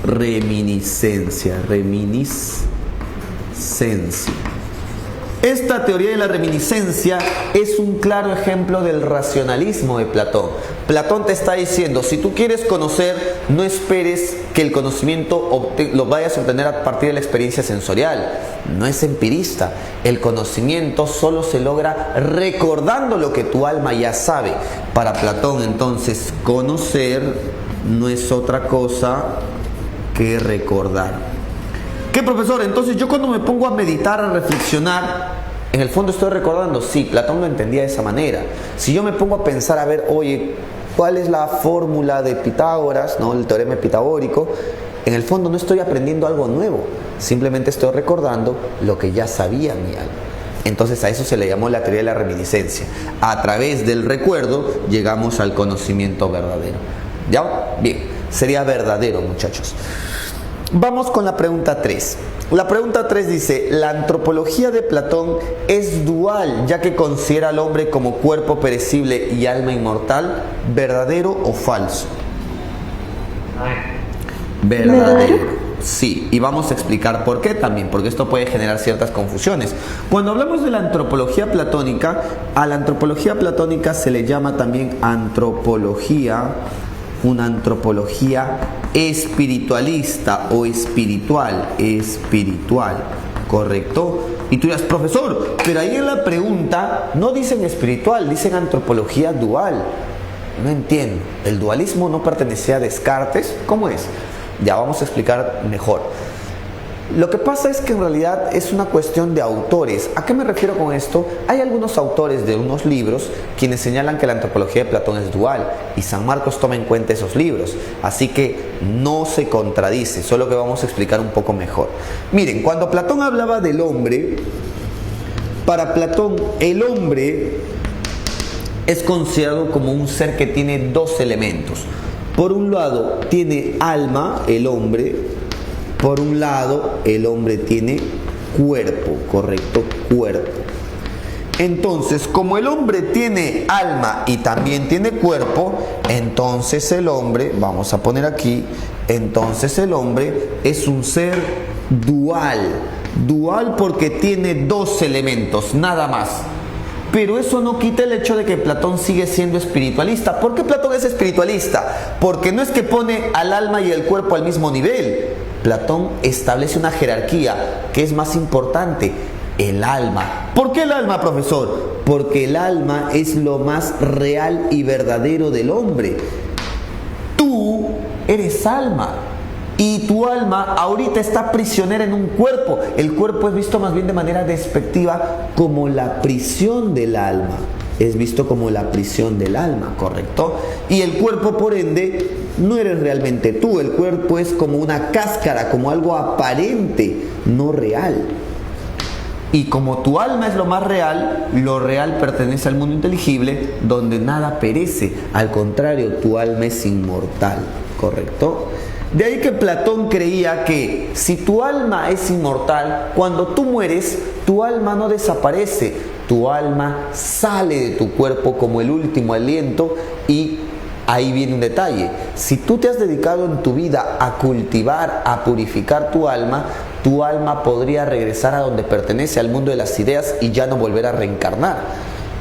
reminiscencia. Reminiscencia. Esta teoría de la reminiscencia es un claro ejemplo del racionalismo de Platón. Platón te está diciendo, si tú quieres conocer, no esperes que el conocimiento lo vayas a obtener a partir de la experiencia sensorial. No es empirista. El conocimiento solo se logra recordando lo que tu alma ya sabe. Para Platón, entonces, conocer no es otra cosa que recordar. ¿Qué, profesor? Entonces yo cuando me pongo a meditar, a reflexionar, en el fondo estoy recordando. Sí, Platón lo entendía de esa manera. Si yo me pongo a pensar, a ver, oye, ¿cuál es la fórmula de Pitágoras, ¿no? El teorema pitagórico? En el fondo no estoy aprendiendo algo nuevo, simplemente estoy recordando lo que ya sabía mi alma. Entonces a eso se le llamó la teoría de la reminiscencia. A través del recuerdo llegamos al conocimiento verdadero. ¿Ya? Bien, sería verdadero, muchachos. Vamos con la pregunta 3. La pregunta 3 dice, la antropología de Platón es dual, ya que considera al hombre como cuerpo perecible y alma inmortal, ¿verdadero o falso? Verdadero. Sí, y vamos a explicar por qué también, porque esto puede generar ciertas confusiones. Cuando hablamos de la antropología platónica, a la antropología platónica se le llama también antropología, una antropología espiritualista o espiritual, ¿correcto? Y tú dirás, profesor, pero ahí en la pregunta no dicen espiritual, dicen antropología dual. No entiendo, ¿el dualismo no pertenecía a Descartes? ¿Cómo es? Ya vamos a explicar mejor. Lo que pasa es que en realidad es una cuestión de autores. ¿A qué me refiero con esto? Hay algunos autores de unos libros quienes señalan que la antropología de Platón es dual y San Marcos toma en cuenta esos libros. Así que no se contradice, solo que vamos a explicar un poco mejor. Miren, cuando Platón hablaba del hombre, para Platón el hombre es considerado como un ser que tiene dos elementos. Por un lado tiene alma, el hombre. Por un lado el hombre tiene cuerpo, ¿correcto? Cuerpo. Entonces, como el hombre tiene alma y también tiene cuerpo, entonces el hombre, vamos a poner aquí, entonces el hombre es un ser dual. Dual porque tiene dos elementos, nada más. Pero eso no quita el hecho de que Platón sigue siendo espiritualista. ¿Por qué Platón es espiritualista? Porque no es que pone al alma y el cuerpo al mismo nivel. Platón establece una jerarquía que es más importante, el alma. ¿Por qué el alma, profesor? Porque el alma es lo más real y verdadero del hombre. Tú eres alma. Y tu alma ahorita está prisionera en un cuerpo. El cuerpo es visto más bien de manera despectiva como la prisión del alma. Es visto como la prisión del alma, ¿correcto? Y el cuerpo, por ende, no eres realmente tú. El cuerpo es como una cáscara, como algo aparente, no real. Y como tu alma es lo más real, lo real pertenece al mundo inteligible, donde nada perece. Al contrario, tu alma es inmortal, ¿correcto? De ahí que Platón creía que si tu alma es inmortal, cuando tú mueres, tu alma no desaparece, tu alma sale de tu cuerpo como el último aliento. Y ahí viene un detalle: si tú te has dedicado en tu vida a cultivar, a purificar tu alma podría regresar a donde pertenece, al mundo de las ideas, y ya no volver a reencarnar.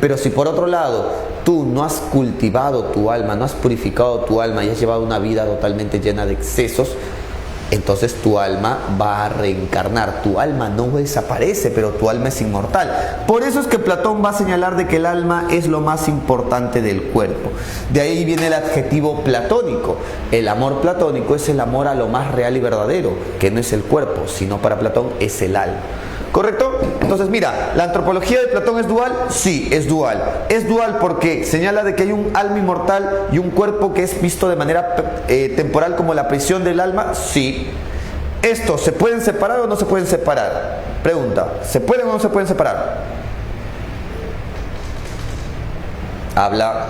Pero si por otro lado tú no has cultivado tu alma, no has purificado tu alma y has llevado una vida totalmente llena de excesos, entonces tu alma va a reencarnar. Tu alma no desaparece, pero tu alma es inmortal. Por eso es que Platón va a señalar de que el alma es lo más importante del cuerpo. De ahí viene el adjetivo platónico. El amor platónico es el amor a lo más real y verdadero, que no es el cuerpo, sino para Platón es el alma. ¿Correcto? Entonces mira, ¿la antropología de Platón es dual? Sí, es dual. Es dual porque señala de que hay un alma inmortal y un cuerpo que es visto de manera temporal como la prisión del alma. Sí. ¿Estos se pueden separar o no se pueden separar? Pregunta, ¿se pueden o no se pueden separar? Habla.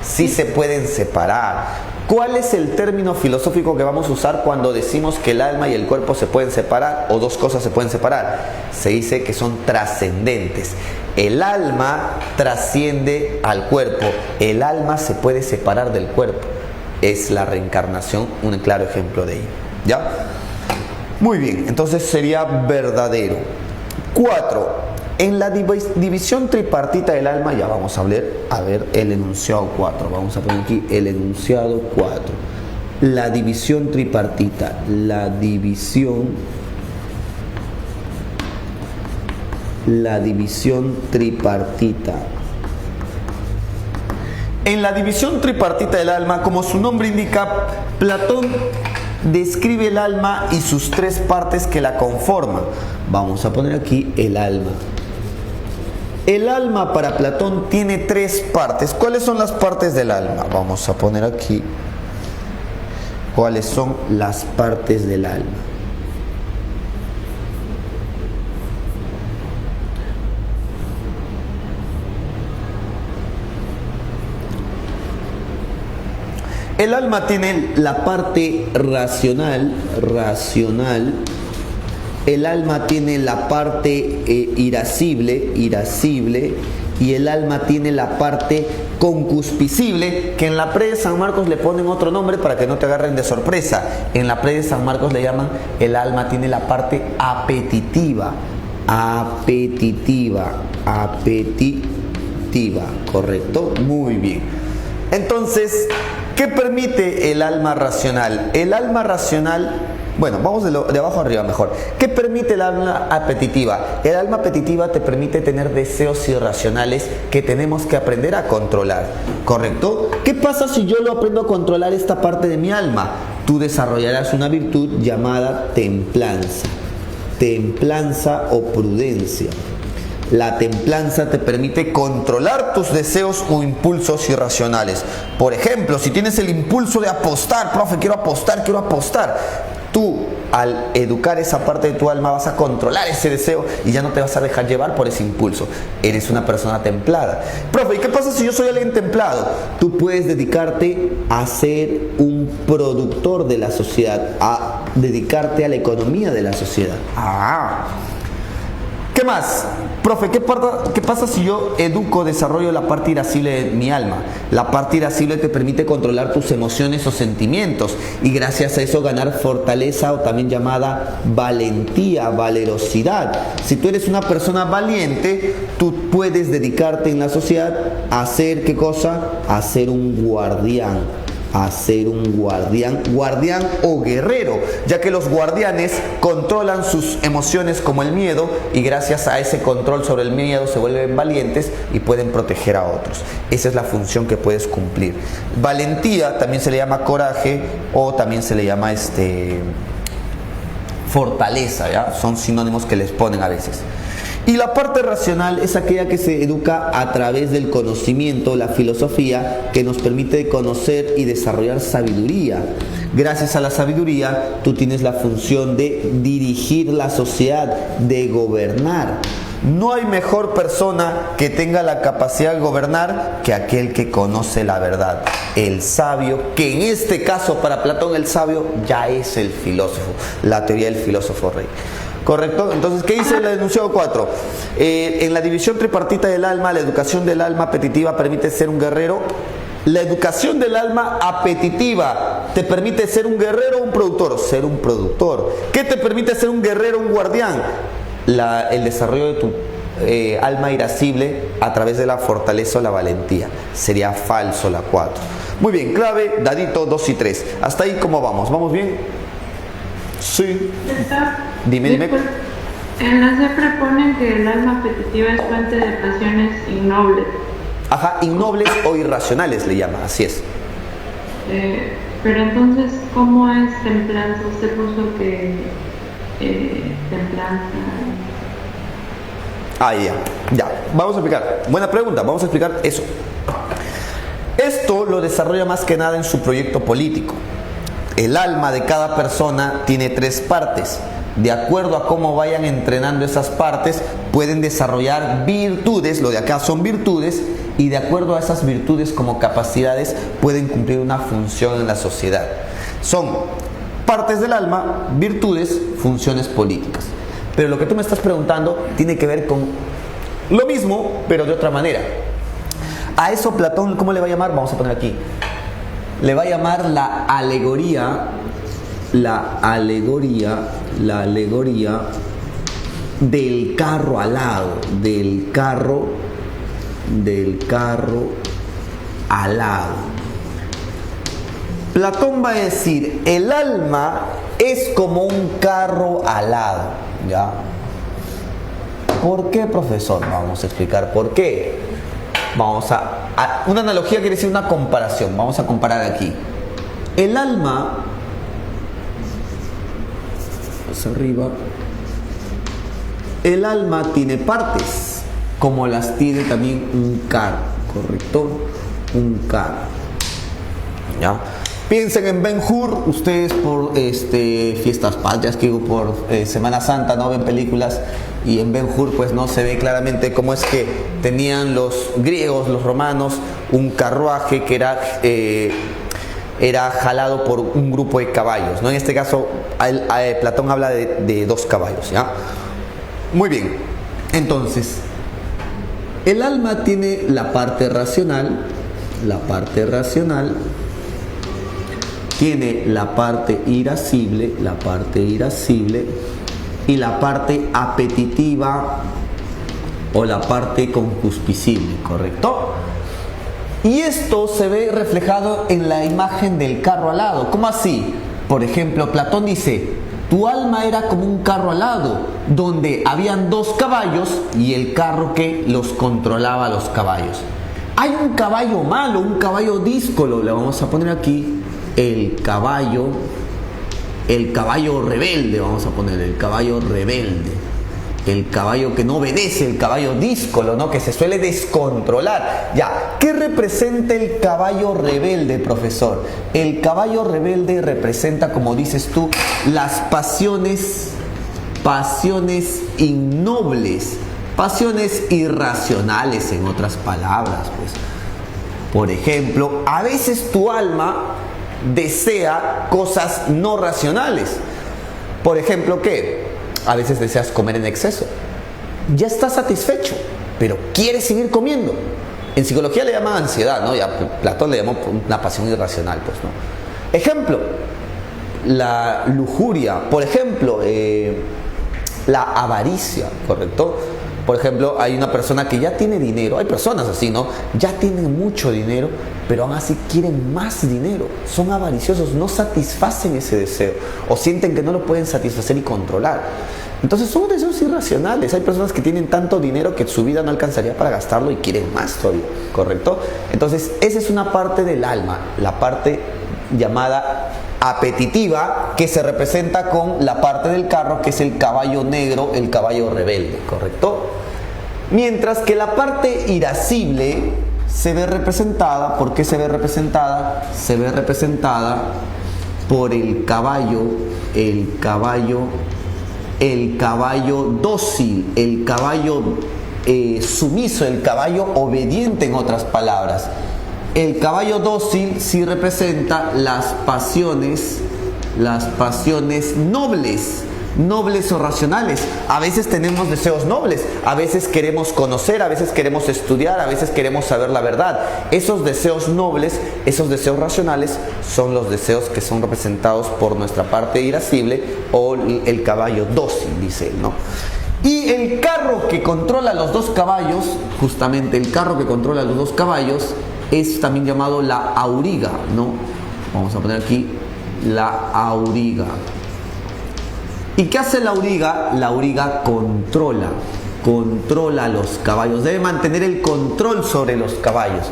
Sí se pueden separar. ¿Cuál es el término filosófico que vamos a usar cuando decimos que el alma y el cuerpo se pueden separar o dos cosas se pueden separar? Se dice que son trascendentes. El alma trasciende al cuerpo. El alma se puede separar del cuerpo. Es la reencarnación un claro ejemplo de ello. ¿Ya? Muy bien, entonces sería verdadero. 4. En la división tripartita del alma, ya vamos a ver el enunciado 4. Vamos a poner aquí el enunciado 4. La división tripartita. La división tripartita. En la división tripartita del alma, como su nombre indica, Platón describe el alma y sus tres partes que la conforman. Vamos a poner aquí el alma. El alma para Platón tiene tres partes. ¿Cuáles son las partes del alma? Vamos a poner aquí cuáles son las partes del alma. El alma tiene la parte racional, el alma tiene la parte irascible, y el alma tiene la parte concupiscible, que en la pre de San Marcos le ponen otro nombre para que no te agarren de sorpresa. En la pre de San Marcos le llaman, el alma tiene la parte apetitiva, ¿correcto? Muy bien. Entonces, ¿qué permite el alma racional? El alma racional, bueno, vamos de abajo arriba mejor. ¿Qué permite el alma apetitiva? El alma apetitiva te permite tener deseos irracionales que tenemos que aprender a controlar, ¿correcto? ¿Qué pasa si yo lo aprendo a controlar esta parte de mi alma? Tú desarrollarás una virtud llamada templanza o prudencia. La templanza te permite controlar tus deseos o impulsos irracionales. Por ejemplo, si tienes el impulso de apostar, profe, quiero apostar. Tú, al educar esa parte de tu alma, vas a controlar ese deseo y ya no te vas a dejar llevar por ese impulso. Eres una persona templada. Profe, ¿y qué pasa si yo soy alguien templado? Tú puedes dedicarte a ser un productor de la sociedad, a dedicarte a la economía de la sociedad. ¿Qué más? Profe, ¿qué pasa si yo desarrollo la parte irascible de mi alma? La parte irascible te permite controlar tus emociones o sentimientos y gracias a eso ganar fortaleza, o también llamada valentía, valerosidad. Si tú eres una persona valiente, tú puedes dedicarte en la sociedad a ser, ¿qué cosa? A ser un guardián. Guardián o guerrero, ya que los guardianes controlan sus emociones como el miedo y gracias a ese control sobre el miedo se vuelven valientes y pueden proteger a otros. Esa es la función que puedes cumplir. Valentía también se le llama coraje o también se le llama fortaleza, ¿ya? Son sinónimos que les ponen a veces. Y la parte racional es aquella que se educa a través del conocimiento, la filosofía, que nos permite conocer y desarrollar sabiduría. Gracias a la sabiduría, tú tienes la función de dirigir la sociedad, de gobernar. No hay mejor persona que tenga la capacidad de gobernar que aquel que conoce la verdad. El sabio, que en este caso para Platón el sabio ya es el filósofo, la teoría del filósofo rey. ¿Correcto? Entonces, ¿qué dice el enunciado 4? En la división tripartita del alma, la educación del alma apetitiva permite ser un guerrero. La educación del alma apetitiva te permite ser un guerrero o un productor. Ser un productor. ¿Qué te permite ser un guerrero o un guardián? El desarrollo de tu alma irascible a través de la fortaleza o la valentía. Sería falso la 4. Muy bien, clave, dadito 2 y 3. Hasta ahí, ¿cómo vamos? ¿Vamos bien? Sí. Dime. En la C proponen que el alma apetitiva es fuente de pasiones innobles. Ajá, innobles o irracionales le llama, así es. Pero entonces, ¿cómo es templanza? Usted puso que templanza. Ya. Vamos a explicar. Buena pregunta, vamos a explicar eso. Esto lo desarrolla más que nada en su proyecto político. El alma de cada persona tiene 3 partes. De acuerdo a cómo vayan entrenando esas partes, pueden desarrollar virtudes, lo de acá son virtudes, y de acuerdo a esas virtudes como capacidades pueden cumplir una función en la sociedad. Son partes del alma, virtudes, funciones políticas. Pero lo que tú me estás preguntando tiene que ver con lo mismo, pero de otra manera. A eso Platón, ¿cómo le va a llamar? Vamos a poner aquí. Le va a llamar la alegoría del carro alado, del carro alado. Platón va a decir, el alma es como un carro alado, ¿ya? ¿Por qué, profesor? Vamos a explicar por qué. Vamos a una analogía quiere decir una comparación. Vamos a comparar aquí. El alma, hacia arriba, el alma tiene partes, como las tiene también un carro, ¿correcto? Un carro. ¿Ya? Piensen en Ben-Hur, ustedes por fiestas patrias, que por Semana Santa, ¿no? Ven películas y en Ben-Hur pues no se ve claramente cómo es que tenían los griegos, los romanos, un carruaje que era era jalado por un grupo de caballos, ¿no? En este caso, Platón habla de 2 caballos, ¿ya? Muy bien, entonces, el alma tiene la parte racional, tiene la parte irascible, y la parte apetitiva o la parte concupiscible, ¿correcto? Y esto se ve reflejado en la imagen del carro alado. ¿Cómo así? Por ejemplo, Platón dice, tu alma era como un carro alado, donde habían 2 caballos y el carro que los controlaba a los caballos. Hay un caballo malo, un caballo díscolo, le vamos a poner aquí el caballo rebelde, vamos a poner el caballo rebelde, el caballo que no obedece, el caballo díscolo, ¿no? Que se suele descontrolar. Ya, ¿qué representa el caballo rebelde, profesor? El caballo rebelde representa, como dices tú, las pasiones innobles, pasiones irracionales, en otras palabras, pues. Por ejemplo, a veces tu alma desea cosas no racionales. Por ejemplo, ¿qué? A veces deseas comer en exceso. Ya estás satisfecho, pero quieres seguir comiendo. En psicología le llaman ansiedad, ¿no? Ya Platón le llamó una pasión irracional, pues, ¿no? Ejemplo, la lujuria. Por ejemplo, la avaricia, ¿correcto? Por ejemplo, hay una persona que ya tiene dinero, hay personas así, ¿no? Ya tienen mucho dinero, pero aún así quieren más dinero. Son avariciosos, no satisfacen ese deseo o sienten que no lo pueden satisfacer y controlar. Entonces son deseos irracionales. Hay personas que tienen tanto dinero que su vida no alcanzaría para gastarlo y quieren más todavía, ¿correcto? Entonces esa es una parte del alma, la parte llamada apetitiva, que se representa con la parte del carro, que es el caballo negro, el caballo rebelde, ¿correcto? Mientras que la parte irascible se ve representada, ¿por qué se ve representada? Se ve representada por el caballo dócil, el caballo sumiso, el caballo obediente, en otras palabras. El caballo dócil sí representa las pasiones nobles o racionales. A veces tenemos deseos nobles, a veces queremos conocer, a veces queremos estudiar, a veces queremos saber la verdad. Esos deseos nobles, esos deseos racionales, son los deseos que son representados por nuestra parte irascible o el caballo dócil, dice él, ¿no? Y el carro que controla los 2 caballos, justamente el carro que controla los 2 caballos, es también llamado la auriga, ¿no? Vamos a poner aquí la auriga. ¿Y qué hace la auriga? La auriga controla a los caballos, debe mantener el control sobre los caballos.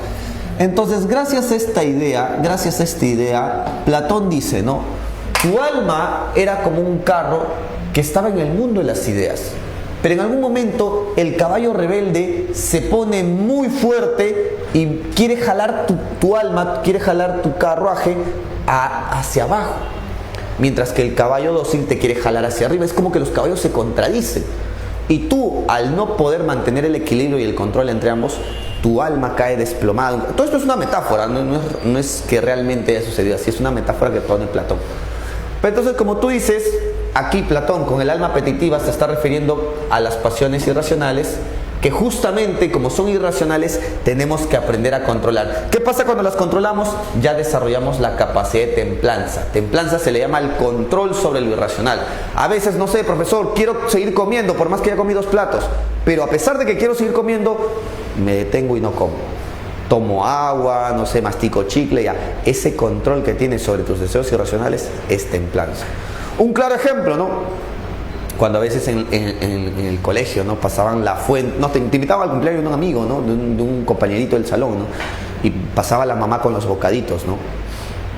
Entonces, gracias a esta idea, Platón dice, ¿no? Tu alma era como un carro que estaba en el mundo de las ideas, pero en algún momento el caballo rebelde se pone muy fuerte y quiere jalar tu alma, quiere jalar tu carruaje hacia abajo, mientras que el caballo dócil te quiere jalar hacia arriba. Es como que los caballos se contradicen, y tú, al no poder mantener el equilibrio y el control entre ambos, tu alma cae desplomada. Todo esto es una metáfora, no es que realmente haya sucedido así, es una metáfora que pone Platón. Pero entonces, como tú dices, aquí Platón con el alma apetitiva se está refiriendo a las pasiones irracionales, que justamente como son irracionales tenemos que aprender a controlar. ¿Qué pasa cuando las controlamos? Ya desarrollamos la capacidad de templanza. Templanza se le llama el control sobre lo irracional. A veces, no sé, profesor, quiero seguir comiendo por más que haya comido 2 platos, pero a pesar de que quiero seguir comiendo, me detengo y no como. Tomo agua, no sé, mastico chicle, ya. Ese control que tienes sobre tus deseos irracionales es templanza. Un claro ejemplo, ¿no? Cuando a veces en el colegio, ¿no? Pasaban la fuente, no, te invitaban al cumpleaños de un amigo, ¿no? De un compañerito del salón, ¿no? Y pasaba la mamá con los bocaditos, ¿no?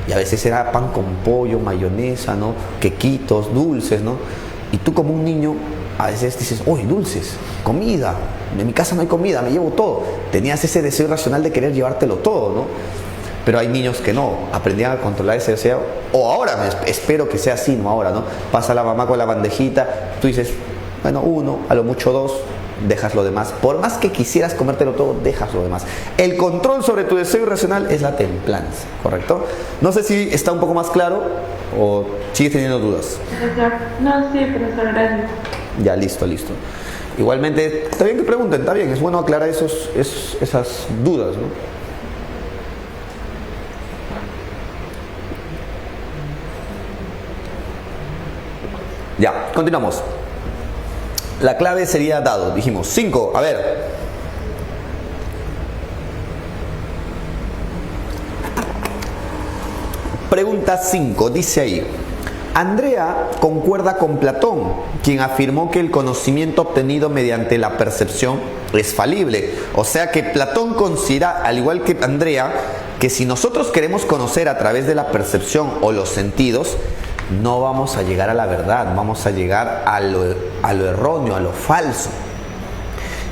Y a veces era pan con pollo, mayonesa, ¿no? Quequitos, dulces, ¿no? Y tú, como un niño, a veces dices, uy, dulces, comida, en mi casa no hay comida, me llevo todo. Tenías ese deseo irracional de querer llevártelo todo, ¿no? Pero hay niños que no, aprendían a controlar ese deseo, o ahora, espero que sea así, no ahora, ¿no? Pasa la mamá con la bandejita, tú dices, bueno, 1, a lo mucho 2, dejas lo demás. Por más que quisieras comértelo todo, dejas lo demás. El control sobre tu deseo irracional es la templanza, ¿correcto? No sé si está un poco más claro o sigues teniendo dudas. Profesor, no, sí, profesor, gracias. Ya, listo. Igualmente, está bien que pregunten, está bien, es bueno aclarar esas dudas, ¿no? Ya, continuamos. La clave sería dado, dijimos 5, a ver. Pregunta 5, dice ahí. Andrea concuerda con Platón, quien afirmó que el conocimiento obtenido mediante la percepción es falible. O sea que Platón considera, al igual que Andrea, que si nosotros queremos conocer a través de la percepción o los sentidos, no vamos a llegar a la verdad, vamos a llegar a lo erróneo, a lo falso.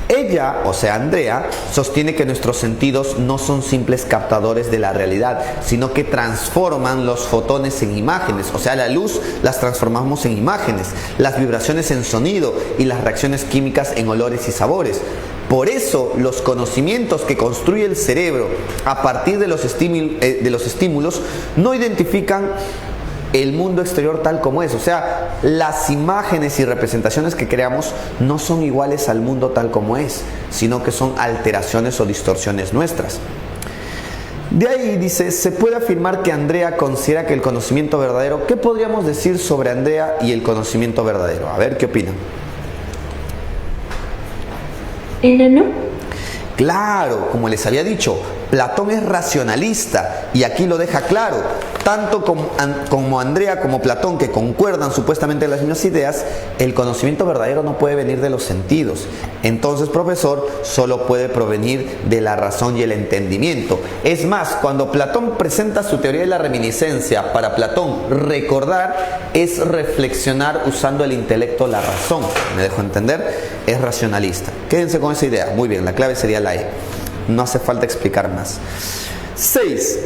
Ella, o sea Andrea, sostiene que nuestros sentidos no son simples captadores de la realidad, sino que transforman los fotones en imágenes, o sea la luz las transformamos en imágenes, las vibraciones en sonido y las reacciones químicas en olores y sabores. Por eso los conocimientos que construye el cerebro a partir de los estímulos no identifican el mundo exterior tal como es, o sea, las imágenes y representaciones que creamos no son iguales al mundo tal como es, sino que son alteraciones o distorsiones nuestras. De ahí dice, se puede afirmar que Andrea considera que el conocimiento verdadero. ¿Qué podríamos decir sobre Andrea y el conocimiento verdadero? A ver, ¿qué opinan? ¿Enano? Claro, como les había dicho, Platón es racionalista y aquí lo deja claro. Tanto como Andrea como Platón, que concuerdan supuestamente en las mismas ideas, el conocimiento verdadero no puede venir de los sentidos. Entonces, profesor, solo puede provenir de la razón y el entendimiento. Es más, cuando Platón presenta su teoría de la reminiscencia, para Platón recordar es reflexionar usando el intelecto, la razón. ¿Me dejo entender? Es racionalista. Quédense con esa idea. Muy bien, la clave sería la E. No hace falta explicar más. 6.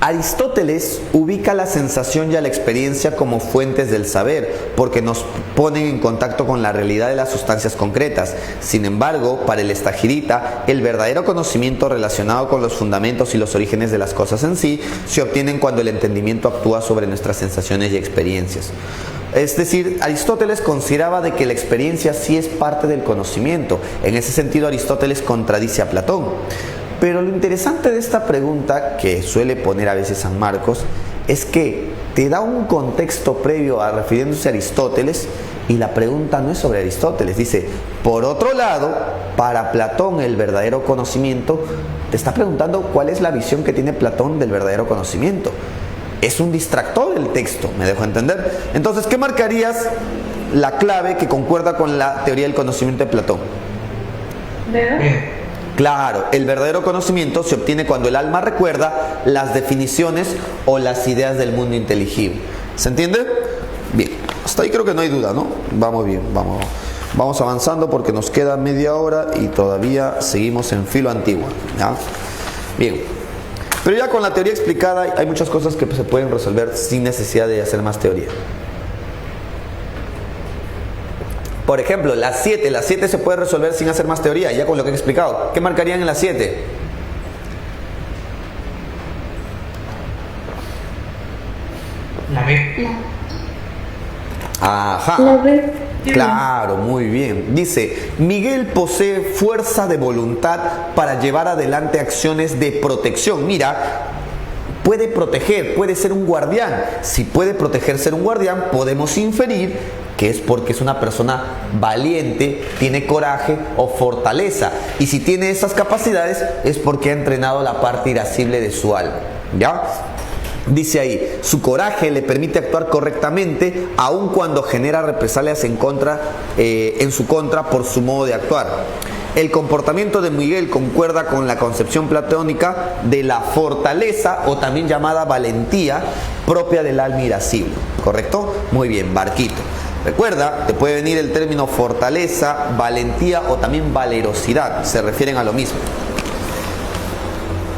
Aristóteles ubica la sensación y a la experiencia como fuentes del saber, porque nos ponen en contacto con la realidad de las sustancias concretas. Sin embargo, para el estagirita, el verdadero conocimiento relacionado con los fundamentos y los orígenes de las cosas en sí se obtienen cuando el entendimiento actúa sobre nuestras sensaciones y experiencias. Es decir, Aristóteles consideraba de que la experiencia sí es parte del conocimiento. En ese sentido, Aristóteles contradice a Platón. Pero lo interesante de esta pregunta, que suele poner a veces San Marcos, es que te da un contexto previo a refiriéndose a Aristóteles, y la pregunta no es sobre Aristóteles. Dice, por otro lado, para Platón el verdadero conocimiento, te está preguntando cuál es la visión que tiene Platón del verdadero conocimiento. Es un distractor el texto, ¿me dejo entender? Entonces, ¿qué marcarías la clave que concuerda con la teoría del conocimiento de Platón? ¿Verdad? Claro, el verdadero conocimiento se obtiene cuando el alma recuerda las definiciones o las ideas del mundo inteligible. ¿Se entiende? Bien, hasta ahí creo que no hay duda, ¿no? Vamos bien, vamos avanzando porque nos queda media hora y todavía seguimos en filo antiguo, ¿ya? Bien, pero ya con la teoría explicada hay muchas cosas que se pueden resolver sin necesidad de hacer más teoría. Por ejemplo, la 7 se puede resolver sin hacer más teoría, ya con lo que he explicado. ¿Qué marcarían en la 7? La B. Ajá. La B. Claro, muy bien. Dice, Miguel posee fuerza de voluntad para llevar adelante acciones de protección. Mira, puede proteger, puede ser un guardián. Si puede proteger, ser un guardián, podemos inferir que es porque es una persona valiente, tiene coraje o fortaleza. Y si tiene esas capacidades es porque ha entrenado la parte irascible de su alma. ¿Ya? Dice ahí, su coraje le permite actuar correctamente aun cuando genera represalias en su contra por su modo de actuar. El comportamiento de Miguel concuerda con la concepción platónica de la fortaleza, o también llamada valentía, propia del alma irascible. ¿Correcto? Muy bien, Barquito. Recuerda, te puede venir el término fortaleza, valentía o también valerosidad. Se refieren a lo mismo.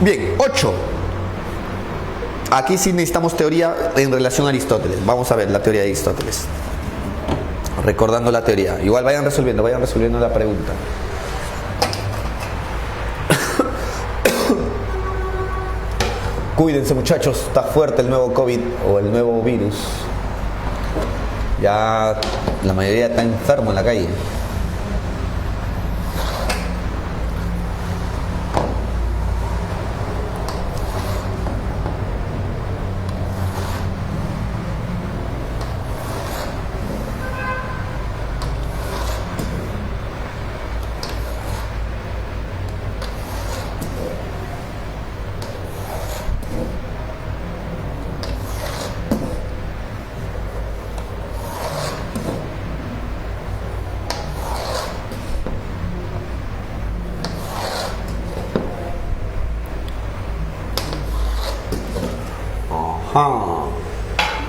Bien, 8. Aquí sí necesitamos teoría en relación a Aristóteles. Vamos a ver la teoría de Aristóteles. Recordando la teoría. Igual vayan resolviendo la pregunta. Cuídense, muchachos, está fuerte el nuevo COVID o el nuevo virus. Ya la mayoría está enfermo en la calle.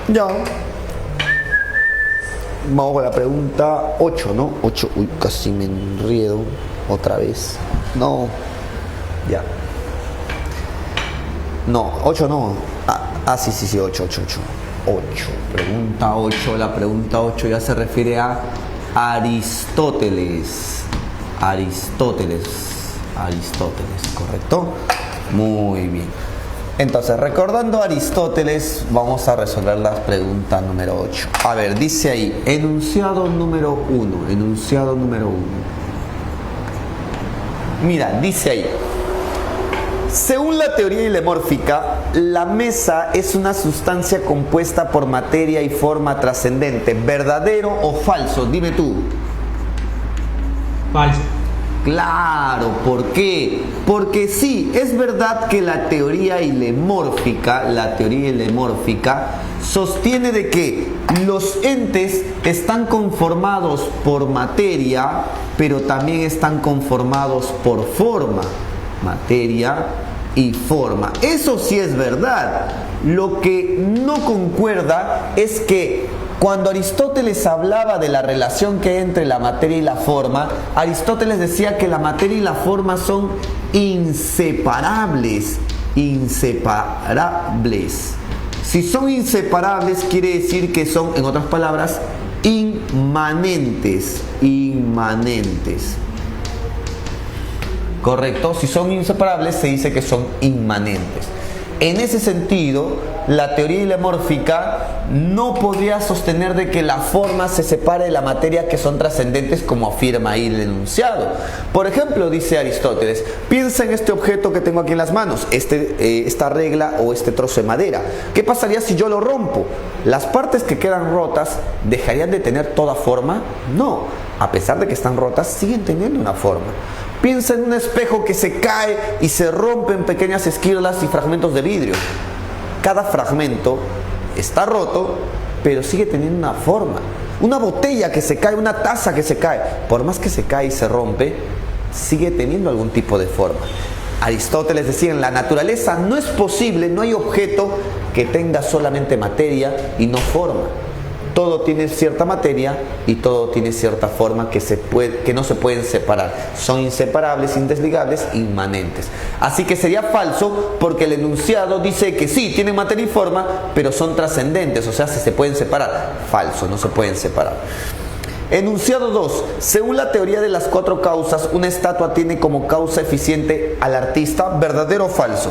Ya. Vamos con la pregunta 8, ¿no? 8. Uy, casi me enriedo otra vez. No. Ya. No, 8 no. Sí, 8. 8. Pregunta 8. La pregunta 8 ya se refiere a Aristóteles. Aristóteles, ¿correcto? Muy bien. Entonces, recordando a Aristóteles, vamos a resolver la pregunta número 8. A ver, dice ahí, enunciado número 1. Mira, dice ahí, según la teoría ilemórfica, la mesa es una sustancia compuesta por materia y forma trascendente. ¿Verdadero o falso? Dime tú. Falso. Claro, ¿por qué? Porque sí, es verdad que la teoría ilemórfica sostiene de que los entes están conformados por materia, pero también están conformados por forma. Materia y forma. Eso sí es verdad. Lo que no concuerda es que cuando Aristóteles hablaba de la relación que hay entre la materia y la forma, Aristóteles decía que la materia y la forma son inseparables. Si son inseparables, quiere decir que son, en otras palabras, inmanentes. Correcto, si son inseparables se dice que son inmanentes. En ese sentido, la teoría ilemórfica no podría sostener de que la forma se separe de la materia, que son trascendentes, como afirma ahí el enunciado. Por ejemplo, dice Aristóteles, piensa en este objeto que tengo aquí en las manos, esta regla o este trozo de madera. ¿Qué pasaría si yo lo rompo? ¿Las partes que quedan rotas dejarían de tener toda forma? No, a pesar de que están rotas, siguen teniendo una forma. Piensa en un espejo que se cae y se rompe en pequeñas esquirlas y fragmentos de vidrio. Cada fragmento está roto, pero sigue teniendo una forma. Una botella que se cae, una taza que se cae, por más que se cae y se rompe, sigue teniendo algún tipo de forma. Aristóteles decía, en la naturaleza no es posible, no hay objeto que tenga solamente materia y no forma. Todo tiene cierta materia y todo tiene cierta forma que no se pueden separar. Son inseparables, indesligables, inmanentes. Así que sería falso, porque el enunciado dice que sí, tienen materia y forma, pero son trascendentes, o sea, se pueden separar. Falso, no se pueden separar. Enunciado 2. Según la teoría de las 4 causas, una estatua tiene como causa eficiente al artista. ¿Verdadero o falso?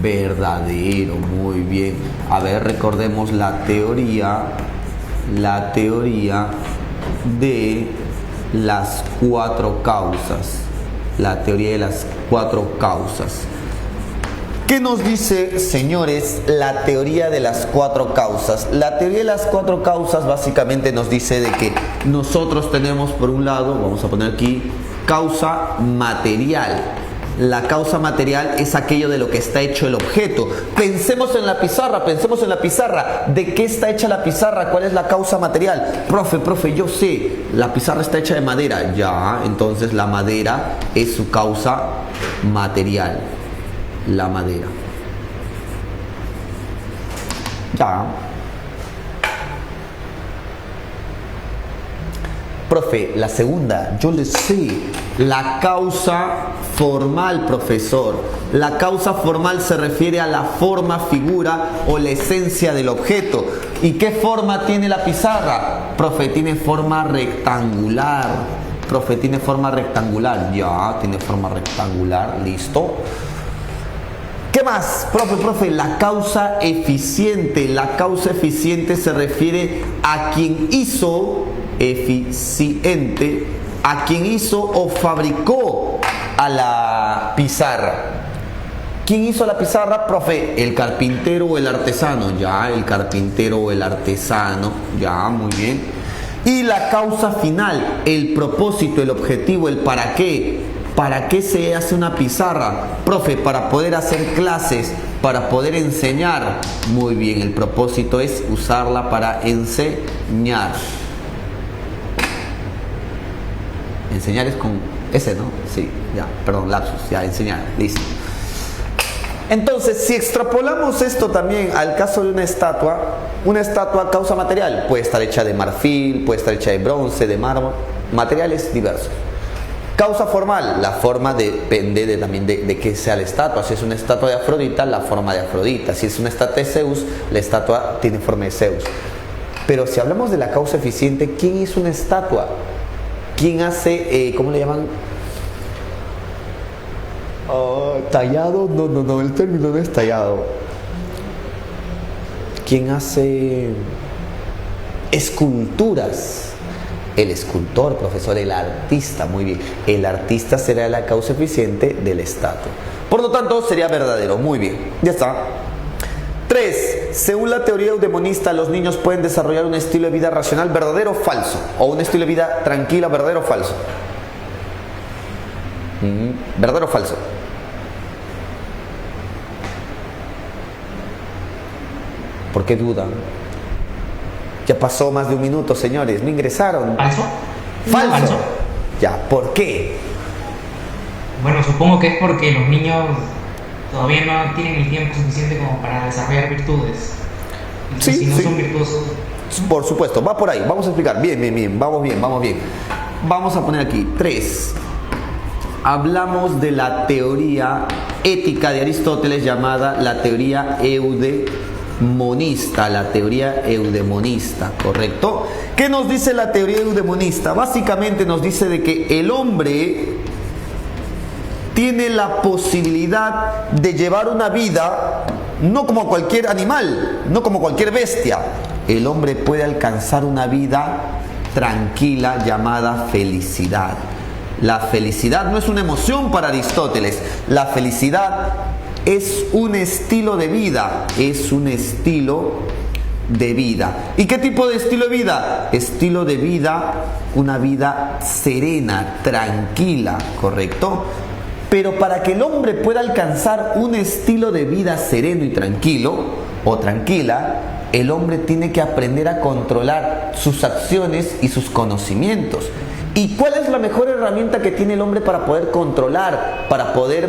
Verdadero, muy bien. A ver, recordemos la teoría de las 4 causas. La teoría de las 4 causas. ¿Qué nos dice, señores, la teoría de las 4 causas? La teoría de las 4 causas básicamente nos dice de que nosotros tenemos, por un lado, vamos a poner aquí, causa material. La causa material es aquello de lo que está hecho el objeto. Pensemos en la pizarra. ¿De qué está hecha la pizarra? ¿Cuál es la causa material? Profe, yo sé, la pizarra está hecha de madera. Ya, entonces la madera es su causa material. La madera. Ya. Profe, la segunda, yo le sé. La causa formal, profesor. La causa formal se refiere a la forma, figura o la esencia del objeto. ¿Y qué forma tiene la pizarra? Profe, tiene forma rectangular. Profe, tiene forma rectangular. Ya, tiene forma rectangular. Listo. ¿Qué más? Profe, la causa eficiente. La causa eficiente se refiere a quien hizo, eficiente, a quien hizo o fabricó a la pizarra. ¿Quién hizo la pizarra? Profe, el carpintero o el artesano. Ya, el carpintero o el artesano. Ya, muy bien. Y la causa final, el propósito, el objetivo, el para qué. ¿Para qué se hace una pizarra? Profe, para poder hacer clases, para poder enseñar. Muy bien, el propósito es usarla para enseñar. Enseñar es con ese, ¿no? Sí, ya, perdón, lapsus, ya, enseñar, listo. Entonces, si extrapolamos esto también al caso de una estatua causa material, puede estar hecha de marfil, puede estar hecha de bronce, de mármol, materiales diversos. Causa formal, la forma depende también de qué sea la estatua. Si es una estatua de Afrodita, la forma de Afrodita. Si es una estatua de Zeus, la estatua tiene forma de Zeus. Pero si hablamos de la causa eficiente, ¿quién hizo una estatua? ¿Quién hace, cómo le llaman? ¿Tallado? No, el término no es tallado. ¿Quién hace esculturas? El escultor, profesor, el artista, muy bien. El artista será la causa eficiente de la estatua. Por lo tanto, sería verdadero, muy bien. Ya está. 3. Según la teoría eudemonista, los niños pueden desarrollar un estilo de vida racional, verdadero o falso. O un estilo de vida tranquila, verdadero o falso. ¿Verdadero o falso? ¿Por qué dudan? Ya pasó más de un minuto, señores. Me ingresaron. ¿Falso? Falso. Ya, ¿por qué? Bueno, supongo que es porque los niños todavía no tienen el tiempo suficiente como para desarrollar virtudes. Entonces, si no son virtuosos... Por supuesto, va por ahí. Vamos a explicar. Bien. Vamos bien. Vamos a poner aquí 3. Hablamos de la teoría ética de Aristóteles llamada la teoría eudemonista, ¿correcto? ¿Qué nos dice la teoría eudemonista? Básicamente nos dice de que el hombre tiene la posibilidad de llevar una vida no como cualquier animal, no como cualquier bestia. El hombre puede alcanzar una vida tranquila llamada felicidad. La felicidad no es una emoción para Aristóteles. La felicidad es un estilo de vida. ¿Y qué tipo de estilo de vida? Estilo de vida, una vida serena, tranquila, ¿correcto? Pero para que el hombre pueda alcanzar un estilo de vida sereno y tranquilo o tranquila, el hombre tiene que aprender a controlar sus acciones y sus conocimientos. ¿Y cuál es la mejor herramienta que tiene el hombre para poder controlar, para poder...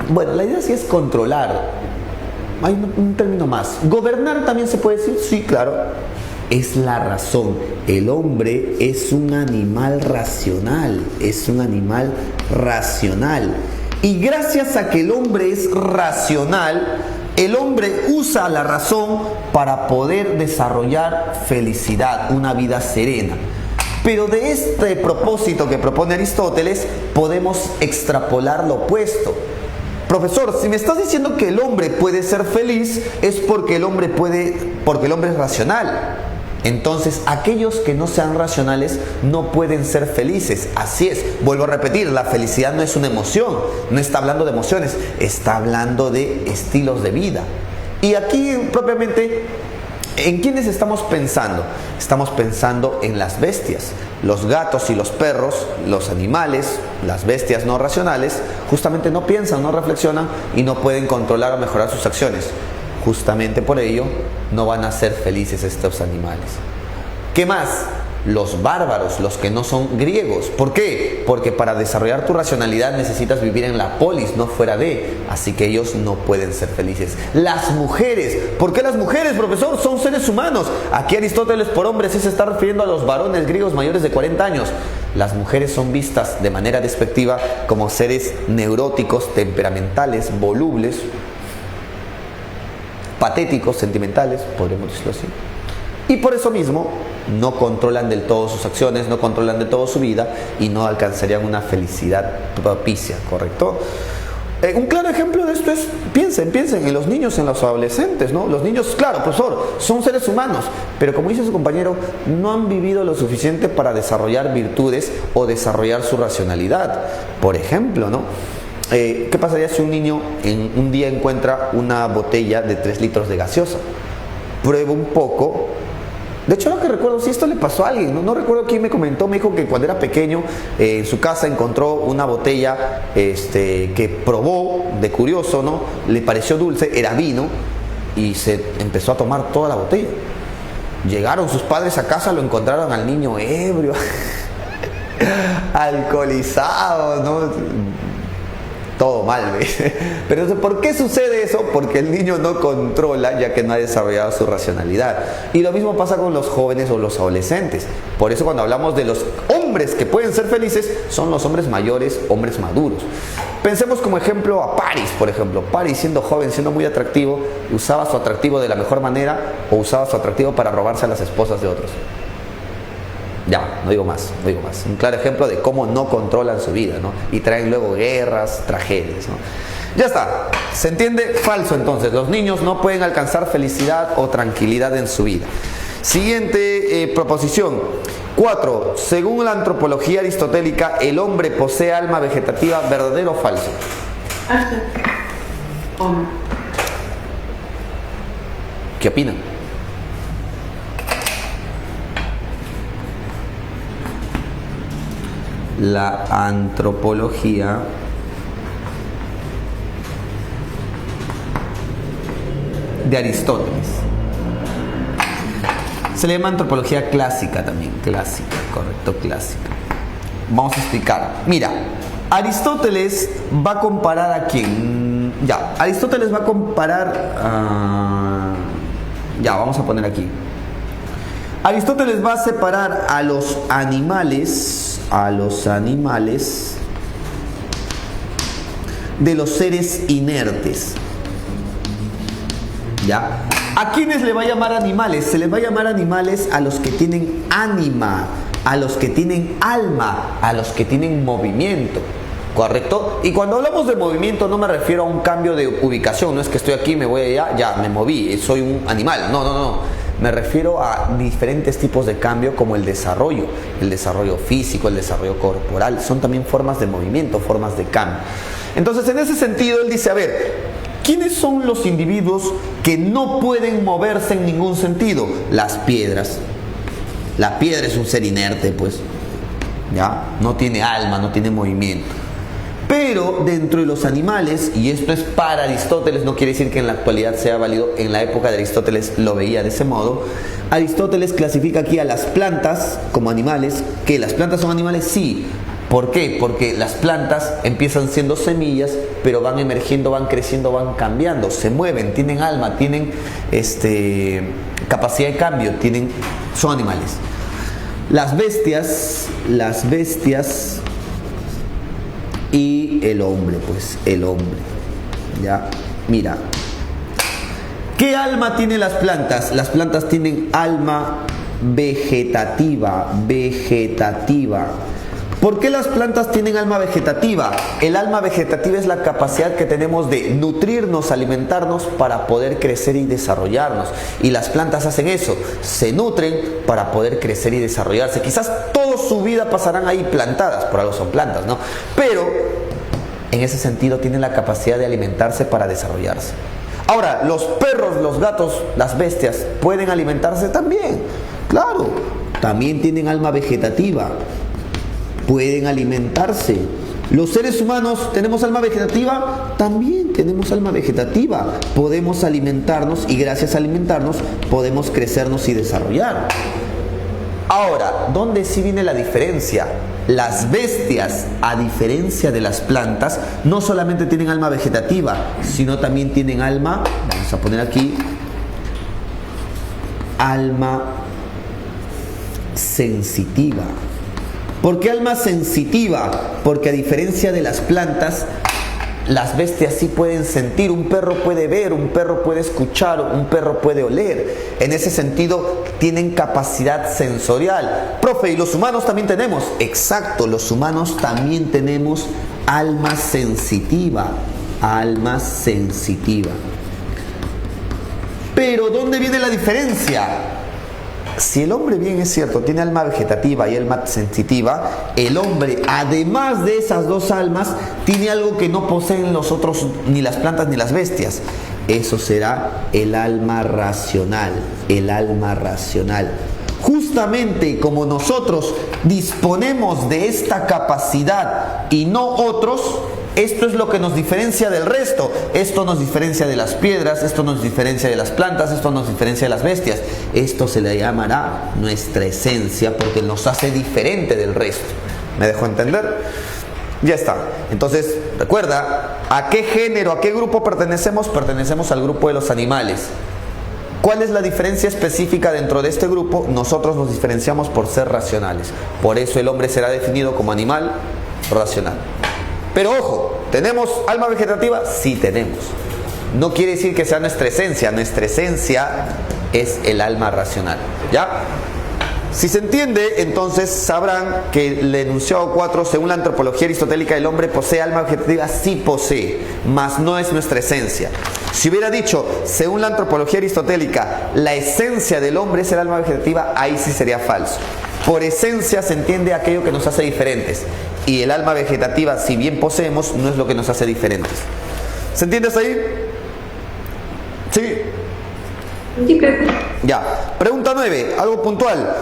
Bueno, la idea sí es controlar. Hay un término más. ¿Gobernar también se puede decir? Sí, claro. Es la razón. El hombre es un animal racional. Y gracias a que el hombre es racional, el hombre usa la razón para poder desarrollar felicidad, una vida serena. Pero de este propósito que propone Aristóteles, podemos extrapolar lo opuesto. Profesor, si me estás diciendo que el hombre puede ser feliz, es porque el hombre es racional. Entonces, aquellos que no sean racionales no pueden ser felices. Así es. Vuelvo a repetir, la felicidad no es una emoción. No está hablando de emociones, está hablando de estilos de vida. Y aquí, propiamente, ¿en quiénes estamos pensando? Estamos pensando en las bestias. Los gatos y los perros, los animales, las bestias no racionales, justamente no piensan, no reflexionan y no pueden controlar o mejorar sus acciones. Justamente por ello no van a ser felices estos animales. ¿Qué más? los bárbaros, los que no son griegos. ¿Por qué? Porque para desarrollar tu racionalidad necesitas vivir en la polis, no fuera de. Así que ellos no pueden ser felices. Las mujeres. ¿Por qué las mujeres, profesor? Son seres humanos. Aquí Aristóteles por hombres se está refiriendo a los varones griegos mayores de 40 años. Las mujeres son vistas de manera despectiva como seres neuróticos, temperamentales, volubles, patéticos, sentimentales, podríamos decirlo así. Y por eso mismo no controlan del todo sus acciones, no controlan del todo su vida y no alcanzarían una felicidad propicia, ¿correcto? Un claro ejemplo de esto es, piensen en los niños, en los adolescentes, ¿no? Los niños, claro, profesor, son seres humanos, pero como dice su compañero, no han vivido lo suficiente para desarrollar virtudes o desarrollar su racionalidad. Por ejemplo, ¿no? ¿Qué pasaría si un niño en un día encuentra una botella de 3 litros de gaseosa? Prueba un poco. De hecho, ahora que recuerdo, si esto le pasó a alguien, no recuerdo quién me comentó, me dijo que cuando era pequeño en su casa encontró una botella que probó de curioso, ¿no? Le pareció dulce, era vino y se empezó a tomar toda la botella. Llegaron sus padres a casa, lo encontraron al niño ebrio, alcoholizado, ¿no? Todo mal, ¿ves? Pero entonces, ¿por qué sucede eso? Porque el niño no controla, ya que no ha desarrollado su racionalidad. Y lo mismo pasa con los jóvenes o los adolescentes. Por eso cuando hablamos de los hombres que pueden ser felices, son los hombres mayores, hombres maduros. Pensemos como ejemplo a Paris, por ejemplo. Paris, siendo joven, siendo muy atractivo, usaba su atractivo de la mejor manera o usaba su atractivo para robarse a las esposas de otros. Ya, no digo más. Un claro ejemplo de cómo no controlan su vida, ¿no? Y traen luego guerras, tragedias, ¿no? Ya está, ¿se entiende? Falso entonces, los niños no pueden alcanzar felicidad o tranquilidad en su vida. Siguiente proposición. 4. Según la antropología aristotélica, el hombre posee alma vegetativa, ¿verdadero o falso? Falso. ¿O no? ¿Qué opinan? La antropología de Aristóteles. Se le llama antropología clásica también, clásica, correcto, clásica. Vamos a explicar. Mira, Aristóteles va a comparar a quién. Ya, Aristóteles va a comparar vamos a poner aquí. Aristóteles va a separar a los animales de los seres inertes. ¿Ya? ¿A quiénes le va a llamar animales? Se les va a llamar animales a los que tienen ánima, a los que tienen alma, a los que tienen movimiento. ¿Correcto? Y cuando hablamos de movimiento no me refiero a un cambio de ubicación, no es que estoy aquí, me voy allá, ya me moví, soy un animal. No. Me refiero a diferentes tipos de cambio como el desarrollo físico, el desarrollo corporal, son también formas de movimiento, formas de cambio. Entonces, en ese sentido, él dice, a ver, ¿quiénes son los individuos que no pueden moverse en ningún sentido? Las piedras. La piedra es un ser inerte, pues, ¿ya? No tiene alma, no tiene movimiento. Pero dentro de los animales, y esto es para Aristóteles, no quiere decir que en la actualidad sea válido, en la época de Aristóteles lo veía de ese modo, Aristóteles clasifica aquí a las plantas como animales. ¿Qué? ¿Las plantas son animales? Sí. ¿Por qué? Porque las plantas empiezan siendo semillas, pero van emergiendo, van creciendo, van cambiando, se mueven, tienen alma, tienen capacidad de cambio, son animales. Las bestias y el hombre, ya, mira, ¿qué alma tienen las plantas? Las plantas tienen alma vegetativa. ¿Por qué las plantas tienen alma vegetativa? El alma vegetativa es la capacidad que tenemos de nutrirnos, alimentarnos para poder crecer y desarrollarnos. Y las plantas hacen eso, se nutren para poder crecer y desarrollarse. Quizás toda su vida pasarán ahí plantadas, por algo son plantas, ¿no? Pero en ese sentido tienen la capacidad de alimentarse para desarrollarse. Ahora, los perros, los gatos, las bestias, ¿pueden alimentarse también? Claro, también tienen alma vegetativa. Pueden alimentarse. ¿Los seres humanos tenemos alma vegetativa? También tenemos alma vegetativa. Podemos alimentarnos y gracias a alimentarnos podemos crecernos y desarrollar. Ahora, ¿dónde sí viene la diferencia? Las bestias, a diferencia de las plantas, no solamente tienen alma vegetativa, sino también tienen alma, vamos a poner aquí, alma sensitiva. ¿Por qué alma sensitiva? Porque a diferencia de las plantas, las bestias sí pueden sentir. Un perro puede ver, un perro puede escuchar, un perro puede oler. En ese sentido, tienen capacidad sensorial. Profe, ¿y los humanos también tenemos? Exacto, los humanos también tenemos alma sensitiva. Alma sensitiva. Pero, ¿dónde viene la diferencia? Si el hombre, bien es cierto, tiene alma vegetativa y alma sensitiva, el hombre, además de esas dos almas, tiene algo que no poseen los otros, ni las plantas ni las bestias. Eso será el alma racional, el alma racional. Justamente como nosotros disponemos de esta capacidad y no otros, esto es lo que nos diferencia del resto. Esto nos diferencia de las piedras, esto nos diferencia de las plantas, esto nos diferencia de las bestias. Esto se le llamará nuestra esencia porque nos hace diferente del resto. ¿Me dejó entender? Ya está. Entonces, recuerda, ¿a qué género, a qué grupo pertenecemos? Pertenecemos al grupo de los animales. ¿Cuál es la diferencia específica dentro de este grupo? Nosotros nos diferenciamos por ser racionales. Por eso el hombre será definido como animal racional. Pero ojo, ¿tenemos alma vegetativa? Sí tenemos. No quiere decir que sea nuestra esencia. Nuestra esencia es el alma racional. ¿Ya? Si se entiende, entonces sabrán que el enunciado 4, según la antropología aristotélica, el hombre posee alma vegetativa. Sí posee, mas no es nuestra esencia. Si hubiera dicho, según la antropología aristotélica, la esencia del hombre es el alma vegetativa, ahí sí sería falso. Por esencia se entiende aquello que nos hace diferentes. Y el alma vegetativa, si bien poseemos, no es lo que nos hace diferentes. ¿Se entiende hasta ahí? ¿Sí? Sí, profe. Ya. Pregunta 9, algo puntual.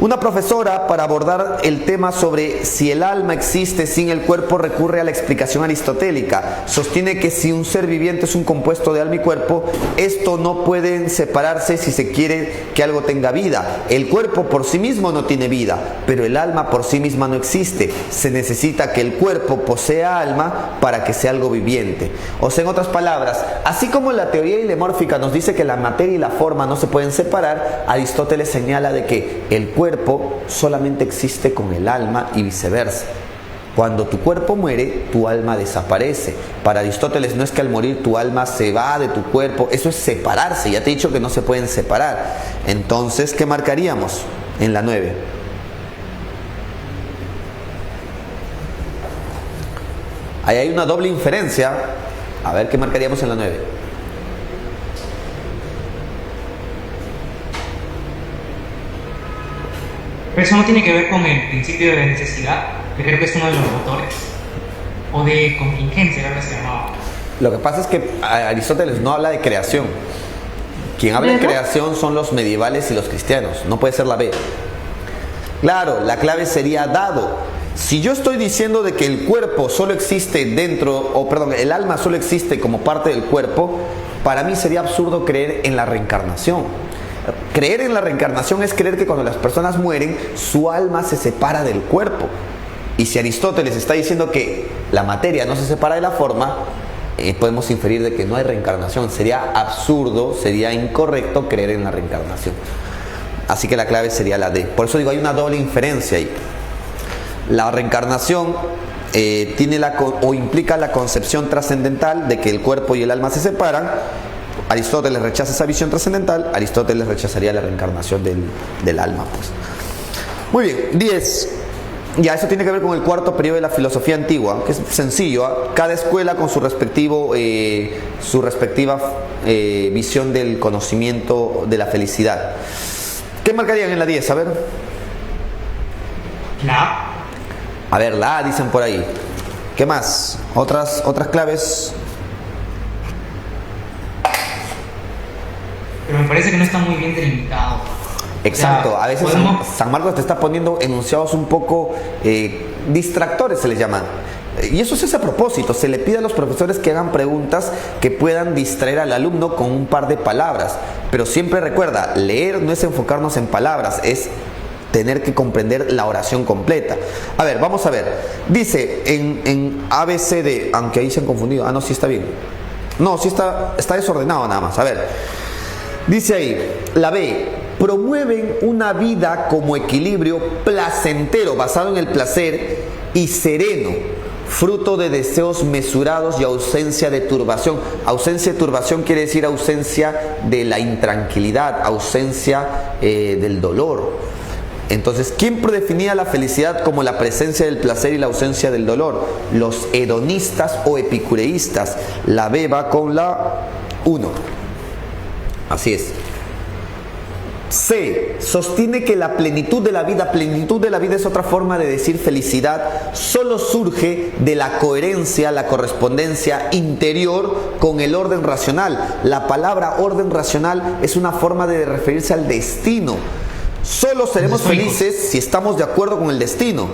Una profesora, para abordar el tema sobre si el alma existe sin el cuerpo, recurre a la explicación aristotélica. Sostiene que si un ser viviente es un compuesto de alma y cuerpo, esto no pueden separarse si se quiere que algo tenga vida. El cuerpo por sí mismo no tiene vida, pero el alma por sí misma no existe. Se necesita que el cuerpo posea alma para que sea algo viviente. O sea, en otras palabras, así como la teoría hilemórfica nos dice que la materia y la forma no se pueden separar, Aristóteles señala de que el cuerpo solamente existe con el alma y viceversa. Cuando tu cuerpo muere, tu alma desaparece. Para Aristóteles no es que al morir tu alma se va de tu cuerpo, eso es separarse. Ya te he dicho que no se pueden separar. Entonces, ¿qué marcaríamos en la 9? Ahí hay una doble inferencia. A ver, ¿qué marcaríamos en la 9? Pero eso no tiene que ver con el principio de necesidad, que creo que es uno de los motores, o de contingencia, creo que se llamaba. Lo que pasa es que Aristóteles no habla de creación. Quien habla de creación son los medievales y los cristianos, no puede ser la B. Claro, la clave sería dado. Si yo estoy diciendo de que el cuerpo solo existe el alma solo existe como parte del cuerpo, para mí sería absurdo creer en la reencarnación. Creer en la reencarnación es creer que cuando las personas mueren, su alma se separa del cuerpo. Y si Aristóteles está diciendo que la materia no se separa de la forma, podemos inferir de que no hay reencarnación. Sería absurdo, sería incorrecto creer en la reencarnación. Así que la clave sería la D. Por eso digo, hay una doble inferencia ahí. La reencarnación implica la concepción trascendental de que el cuerpo y el alma se separan. Aristóteles rechaza esa visión trascendental. Aristóteles rechazaría la reencarnación del alma, pues. Muy bien, 10. Ya, eso tiene que ver con el cuarto periodo de la filosofía antigua, que es sencillo, ¿eh? Cada escuela con su respectiva visión del conocimiento de la felicidad. ¿Qué marcarían en la 10? A ver. La A. A ver, la A dicen por ahí. ¿Qué más? Otras claves. Pero me parece que no está muy bien delimitado. Exacto, O sea, a veces San Marcos te está poniendo enunciados un poco distractores, se les llaman. Y eso se hace a propósito, se le pide a los profesores que hagan preguntas que puedan distraer al alumno con un par de palabras. Pero siempre recuerda, leer no es enfocarnos en palabras, es tener que comprender la oración completa. A ver, vamos a ver. Dice en ABCD, aunque ahí se han confundido. Ah, no, sí está bien. No, sí está desordenado nada más. A ver. Dice ahí, la B, promueven una vida como equilibrio placentero, basado en el placer, y sereno, fruto de deseos mesurados y ausencia de turbación. Ausencia de turbación quiere decir ausencia de la intranquilidad, ausencia del dolor. Entonces, ¿quién predefinía la felicidad como la presencia del placer y la ausencia del dolor? Los hedonistas o epicureístas. La B va con la 1. Así es. C. Sostiene que la plenitud de la vida es otra forma de decir felicidad, solo surge de la coherencia, la correspondencia interior con el orden racional. La palabra orden racional es una forma de referirse al destino. Solo seremos felices si estamos de acuerdo con el destino.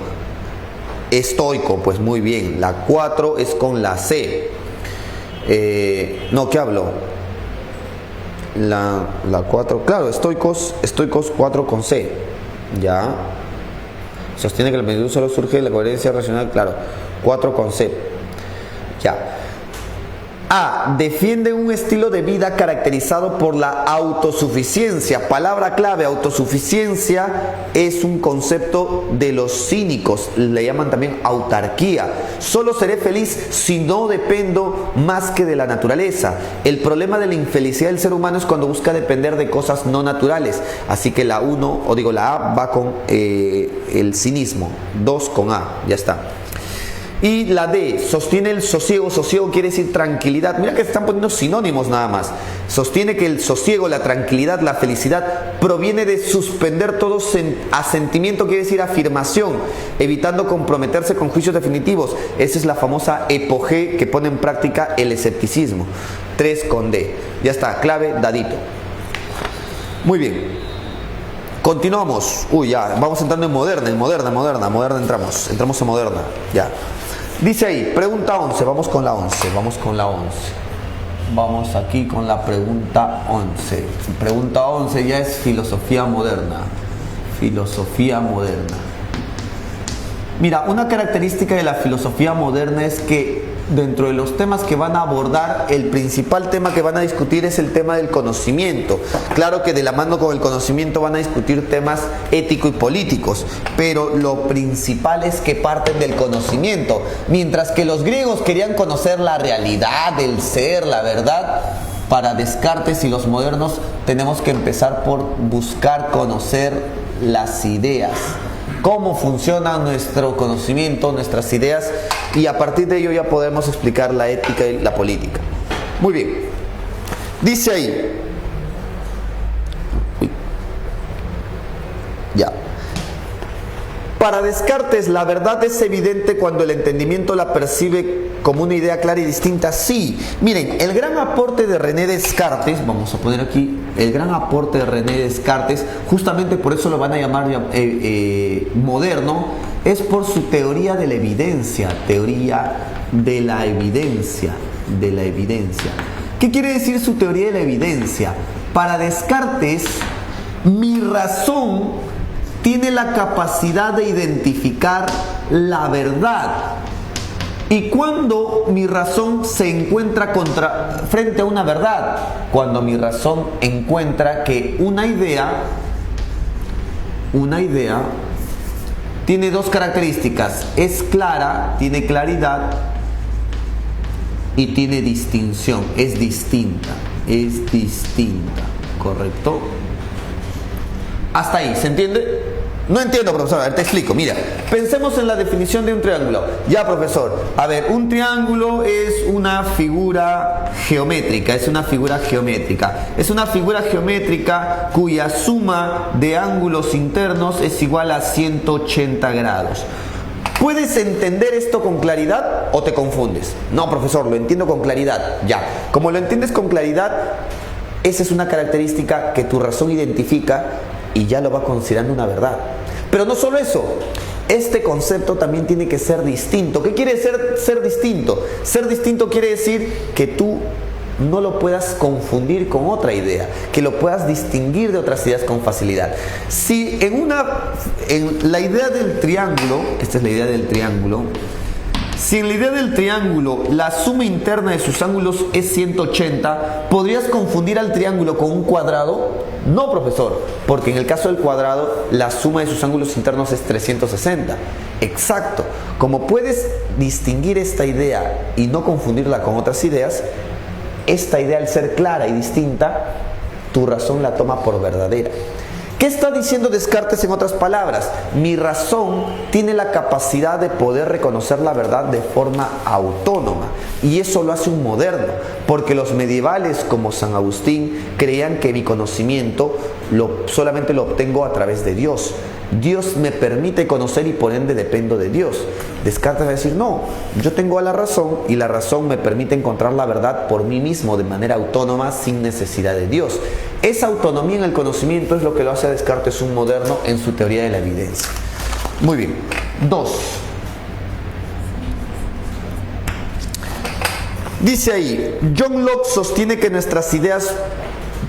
Estoico, pues muy bien. La 4 es con la C. No, ¿qué hablo? La 4, claro, estoicos 4 con C. Ya. Sostiene que la plenitud solo surge de la coherencia racional, claro. 4 con C. Ya. A. Defiende un estilo de vida caracterizado por la autosuficiencia. Palabra clave, autosuficiencia es un concepto de los cínicos. Le llaman también autarquía. Solo seré feliz si no dependo más que de la naturaleza. El problema de la infelicidad del ser humano es cuando busca depender de cosas no naturales. Así que la A va con el cinismo. 2 con A. Ya está. Y la D, sostiene el sosiego. Sosiego quiere decir tranquilidad. Mira que se están poniendo sinónimos nada más. Sostiene que el sosiego, la tranquilidad, la felicidad proviene de suspender todo asentimiento, quiere decir afirmación, evitando comprometerse con juicios definitivos. Esa es la famosa epogé que pone en práctica el escepticismo. 3 con D. Ya está, clave, dadito. Muy bien. Continuamos. Ya, vamos entrando en moderna entramos en moderna. Ya. Dice ahí, pregunta 11, vamos con la 11. Vamos aquí con la pregunta 11. Pregunta 11 ya es filosofía moderna. Mira, una característica de la filosofía moderna es que dentro de los temas que van a abordar, el principal tema que van a discutir es el tema del conocimiento. Claro que de la mano con el conocimiento van a discutir temas éticos y políticos, pero lo principal es que parten del conocimiento. Mientras que los griegos querían conocer la realidad, el ser, la verdad, para Descartes y los modernos tenemos que empezar por buscar conocer las ideas. Cómo funciona nuestro conocimiento, nuestras ideas, y a partir de ello ya podemos explicar la ética y la política. Muy bien. Dice ahí. Ya. Para Descartes, la verdad es evidente cuando el entendimiento la percibe como una idea clara y distinta. Sí, miren, el gran aporte de René Descartes, vamos a poner aquí, el gran aporte de René Descartes, justamente por eso lo van a llamar moderno, es por su teoría de la evidencia, ¿Qué quiere decir su teoría de la evidencia? Para Descartes, mi razón tiene la capacidad de identificar la verdad. ¿Y cuando mi razón se encuentra frente a una verdad? Cuando mi razón encuentra que una idea tiene dos características: es clara, tiene claridad, y tiene distinción, es distinta, ¿correcto? Hasta ahí, ¿se entiende? No entiendo, profesor, a ver, te explico. Mira, pensemos en la definición de un triángulo. Ya, profesor, a ver, un triángulo es una figura geométrica, es una figura geométrica cuya suma de ángulos internos es igual a 180 grados. ¿Puedes entender esto con claridad o te confundes? No, profesor, lo entiendo con claridad. Ya, como lo entiendes con claridad, esa es una característica que tu razón identifica y ya lo va considerando una verdad. Pero no solo eso, este concepto también tiene que ser distinto. ¿Qué quiere ser distinto? Ser distinto quiere decir que tú no lo puedas confundir con otra idea, que lo puedas distinguir de otras ideas con facilidad. Si en la idea del triángulo, esta es la idea del triángulo, si en la idea del triángulo la suma interna de sus ángulos es 180, ¿podrías confundir al triángulo con un cuadrado? No, profesor, porque en el caso del cuadrado la suma de sus ángulos internos es 360. Exacto. Como puedes distinguir esta idea y no confundirla con otras ideas, esta idea, al ser clara y distinta, tu razón la toma por verdadera. ¿Qué está diciendo Descartes en otras palabras? Mi razón tiene la capacidad de poder reconocer la verdad de forma autónoma, y eso lo hace un moderno, porque los medievales como San Agustín creían que mi conocimiento solamente lo obtengo a través de Dios. Dios me permite conocer y por ende dependo de Dios. Descartes va a decir, no, yo tengo la razón y la razón me permite encontrar la verdad por mí mismo de manera autónoma sin necesidad de Dios. Esa autonomía en el conocimiento es lo que lo hace a Descartes un moderno en su teoría de la evidencia. Muy bien. 2. Dice ahí, John Locke sostiene que nuestras ideas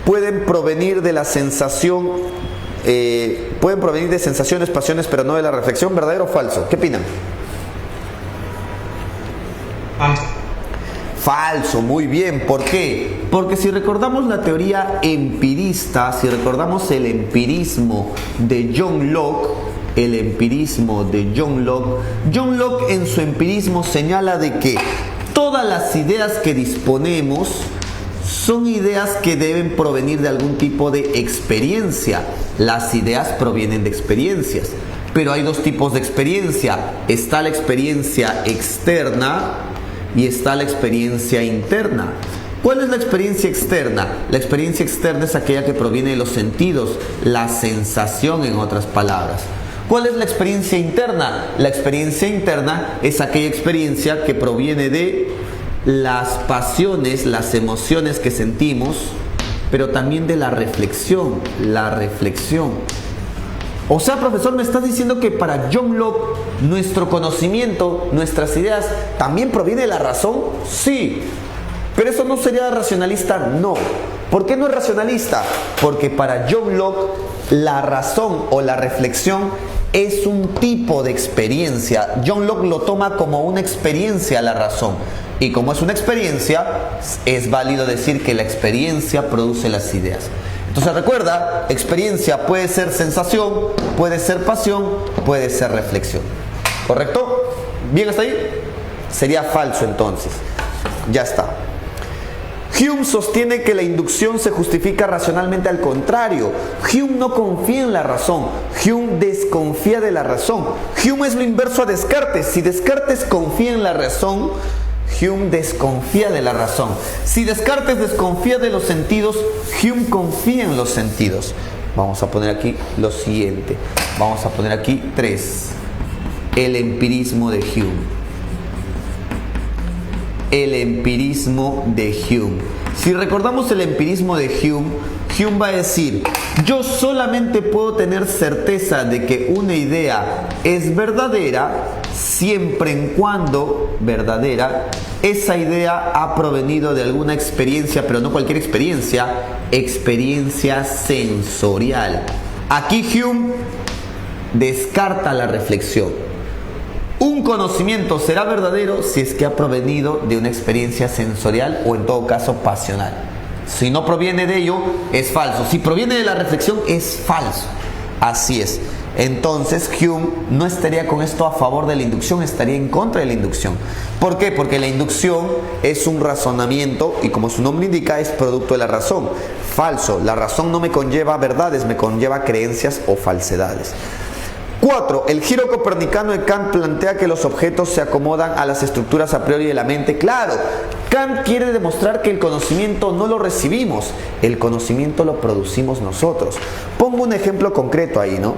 pueden provenir de la sensación, pueden provenir de sensaciones, pasiones, pero no de la reflexión. ¿Verdadero o falso? ¿Qué opinan? Falso. Falso, muy bien. ¿Por qué? Porque si recordamos la teoría empirista, si recordamos el empirismo de John Locke, John Locke en su empirismo señala de que todas las ideas que disponemos son ideas que deben provenir de algún tipo de experiencia. Las ideas provienen de experiencias, pero hay dos tipos de experiencia. Está la experiencia externa y está la experiencia interna. ¿Cuál es la experiencia externa? La experiencia externa es aquella que proviene de los sentidos, la sensación, en otras palabras. ¿Cuál es la experiencia interna? La experiencia interna es aquella experiencia que proviene de las pasiones, las emociones que sentimos, pero también de la reflexión, O sea, profesor, ¿me estás diciendo que para John Locke nuestro conocimiento, nuestras ideas, también proviene de la razón? Sí. ¿Pero eso no sería racionalista? No. ¿Por qué no es racionalista? Porque para John Locke la razón o la reflexión es un tipo de experiencia. John Locke lo toma como una experiencia la razón. Y como es una experiencia, es válido decir que la experiencia produce las ideas. Entonces recuerda, experiencia puede ser sensación, puede ser pasión, puede ser reflexión. ¿Correcto? ¿Bien hasta ahí? Sería falso entonces. Ya está. Hume sostiene que la inducción se justifica racionalmente, al contrario. Hume no confía en la razón, Hume desconfía de la razón. Hume es lo inverso a Descartes. Si Descartes confía en la razón, Hume desconfía de la razón. Si Descartes desconfía de los sentidos, Hume confía en los sentidos. Vamos a poner aquí lo siguiente. Vamos a poner aquí 3. El empirismo de Hume. El empirismo de Hume. Si recordamos el empirismo de Hume, Hume va a decir, yo solamente puedo tener certeza de que una idea es verdadera siempre en cuando esa idea ha provenido de alguna experiencia, pero no cualquier experiencia sensorial. Aquí Hume descarta la reflexión. Un conocimiento será verdadero si es que ha provenido de una experiencia sensorial o en todo caso pasional. Si no proviene de ello, es falso. Si proviene de la reflexión, es falso. Así es. Entonces Hume no estaría con esto a favor de la inducción, estaría en contra de la inducción. ¿Por qué? Porque la inducción es un razonamiento y, como su nombre indica, es producto de la razón. Falso. La razón no me conlleva verdades, me conlleva creencias o falsedades. 4. El giro copernicano de Kant plantea que los objetos se acomodan a las estructuras a priori de la mente. Claro, Kant quiere demostrar que el conocimiento no lo recibimos, el conocimiento lo producimos nosotros. Pongo un ejemplo concreto ahí, ¿no?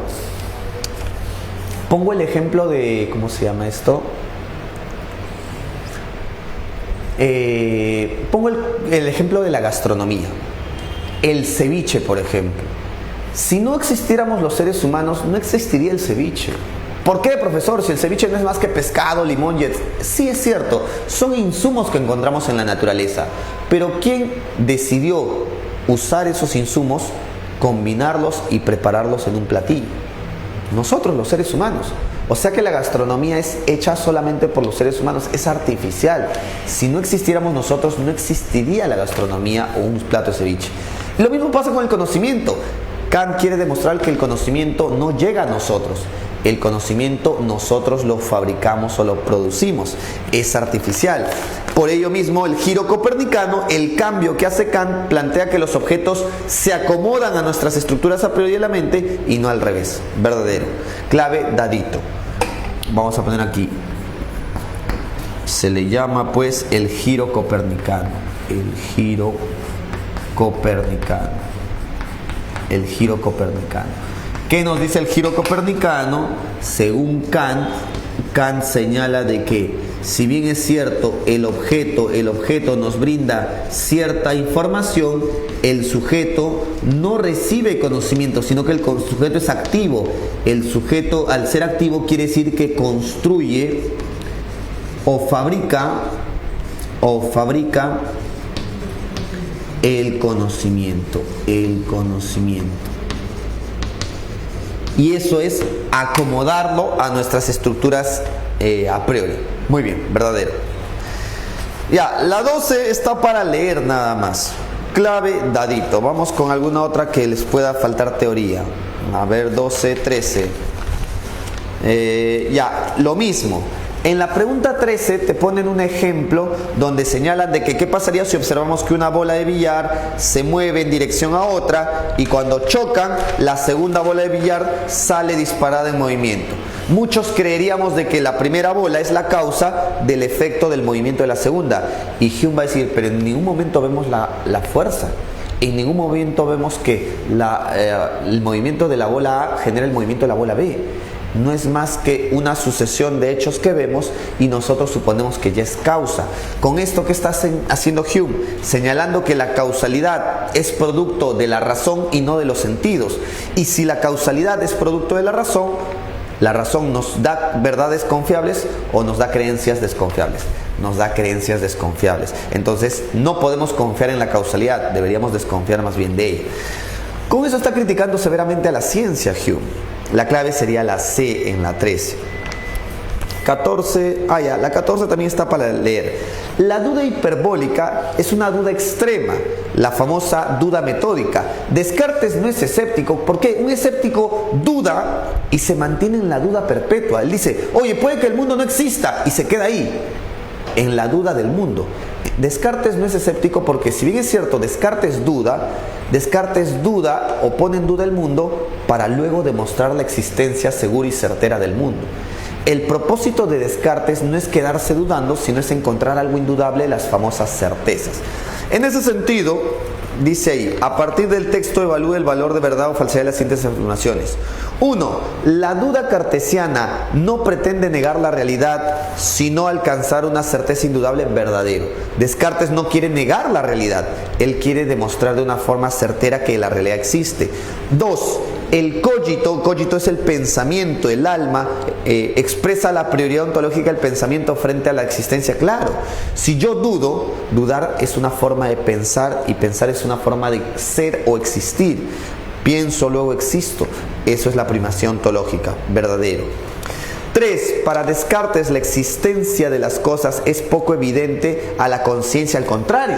Pongo el ejemplo de, ¿cómo se llama esto? Pongo el ejemplo de la gastronomía. El ceviche, por ejemplo. Si no existiéramos los seres humanos, no existiría el ceviche. ¿Por qué, profesor? Si el ceviche no es más que pescado, limón y sí, es cierto, son insumos que encontramos en la naturaleza. Pero ¿quién decidió usar esos insumos, combinarlos y prepararlos en un platillo? Nosotros, los seres humanos. O sea que la gastronomía es hecha solamente por los seres humanos, es artificial. Si no existiéramos nosotros, no existiría la gastronomía o un plato de ceviche. Y lo mismo pasa con el conocimiento. Kant quiere demostrar que el conocimiento no llega a nosotros. El conocimiento nosotros lo fabricamos o lo producimos. Es artificial. Por ello mismo, el giro copernicano, el cambio que hace Kant, plantea que los objetos se acomodan a nuestras estructuras a priori de la mente y no al revés. Verdadero. Clave, dadito. Vamos a poner aquí. Se le llama pues el giro copernicano. El giro copernicano. El giro copernicano. ¿Qué nos dice el giro copernicano? Según Kant, Kant señala de que si bien es cierto el objeto nos brinda cierta información, el sujeto no recibe conocimiento, sino que el sujeto es activo. El sujeto, al ser activo, quiere decir que construye o fabrica el conocimiento. Y eso es acomodarlo a nuestras estructuras a priori. Muy bien, verdadero. Ya, la 12 está para leer nada más. Clave, dadito. Vamos con alguna otra que les pueda faltar teoría. A ver, 12, 13. Ya, lo mismo. En la pregunta 13 te ponen un ejemplo donde señalan de que qué pasaría si observamos que una bola de billar se mueve en dirección a otra y cuando chocan la segunda bola de billar sale disparada en movimiento. Muchos creeríamos de que la primera bola es la causa del efecto del movimiento de la segunda y Hume va a decir, pero en ningún momento vemos la fuerza. En ningún momento vemos que el movimiento de la bola A genera el movimiento de la bola B. No es más que una sucesión de hechos que vemos y nosotros suponemos que ya es causa. Con esto, ¿qué está haciendo Hume? Señalando que la causalidad es producto de la razón y no de los sentidos. Y si la causalidad es producto de la razón nos da verdades confiables o nos da creencias desconfiables. Nos da creencias desconfiables. Entonces, no podemos confiar en la causalidad, deberíamos desconfiar más bien de ella. Con eso está criticando severamente a la ciencia Hume. La clave sería la C en la 13. 14, la 14 también está para leer. La duda hiperbólica es una duda extrema, la famosa duda metódica. Descartes no es escéptico, porque un escéptico duda y se mantiene en la duda perpetua. Él dice, oye, puede que el mundo no exista, y se queda ahí, en la duda del mundo. Descartes no es escéptico porque si bien es cierto, Descartes duda o pone en duda el mundo para luego demostrar la existencia segura y certera del mundo. El propósito de Descartes no es quedarse dudando, sino es encontrar algo indudable, las famosas certezas. En ese sentido, dice ahí, a partir del texto evalúe el valor de verdad o falsedad de las siguientes afirmaciones. 1. La duda cartesiana no pretende negar la realidad, sino alcanzar una certeza indudable verdadero. Descartes no quiere negar la realidad, él quiere demostrar de una forma certera que la realidad existe. 2. El cogito es el pensamiento, el alma, expresa la prioridad ontológica del pensamiento frente a la existencia. Claro, si yo dudo, dudar es una forma de pensar y pensar es una forma de ser o existir. Pienso, luego existo. Eso es la primacía ontológica, verdadero. 3. Para Descartes la existencia de las cosas es poco evidente a la conciencia, al contrario.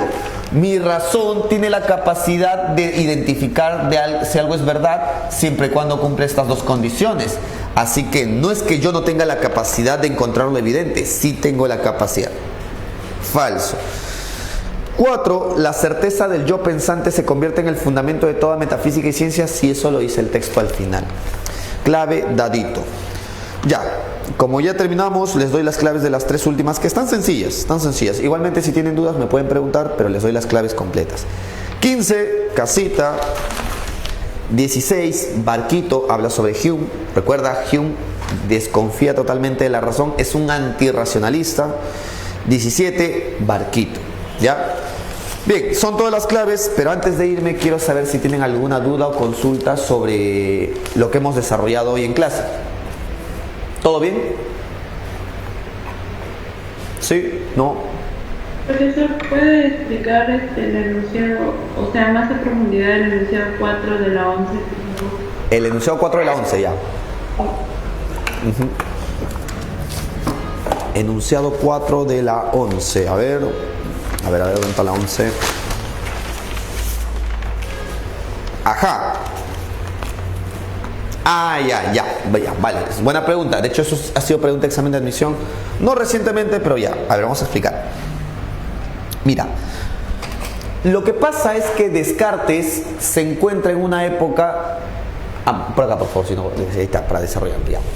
Mi razón tiene la capacidad de identificar si algo es verdad siempre y cuando cumple estas dos condiciones. Así que no es que yo no tenga la capacidad de encontrar lo evidente, sí tengo la capacidad. Falso. 4. La certeza del yo pensante se convierte en el fundamento de toda metafísica y ciencia, si eso lo dice el texto al final. Clave, dadito. Ya, como ya terminamos, les doy las claves de las tres últimas, que están sencillas. Igualmente, si tienen dudas me pueden preguntar, pero les doy las claves completas. 15, casita. 16, barquito, habla sobre Hume. Recuerda, Hume desconfía totalmente de la razón, es un antirracionalista. 17, barquito. ¿Ya? Bien, son todas las claves, pero antes de irme quiero saber si tienen alguna duda o consulta sobre lo que hemos desarrollado hoy en clase. ¿Todo bien? ¿Sí? ¿No? Profesor, ¿puede explicar el enunciado, o sea, más a profundidad el enunciado 4 de la 11? El enunciado 4 de la 11 ya. Enunciado 4 de la 11. A ver, ¿dónde está la 11? Ajá. Ya, vale. Es buena pregunta. De hecho, eso ha sido pregunta de examen de admisión. No recientemente, pero ya. A ver, vamos a explicar. Mira, lo que pasa es que Descartes se encuentra en una época... por acá, por favor, si no, ahí está, para desarrollar, digamos.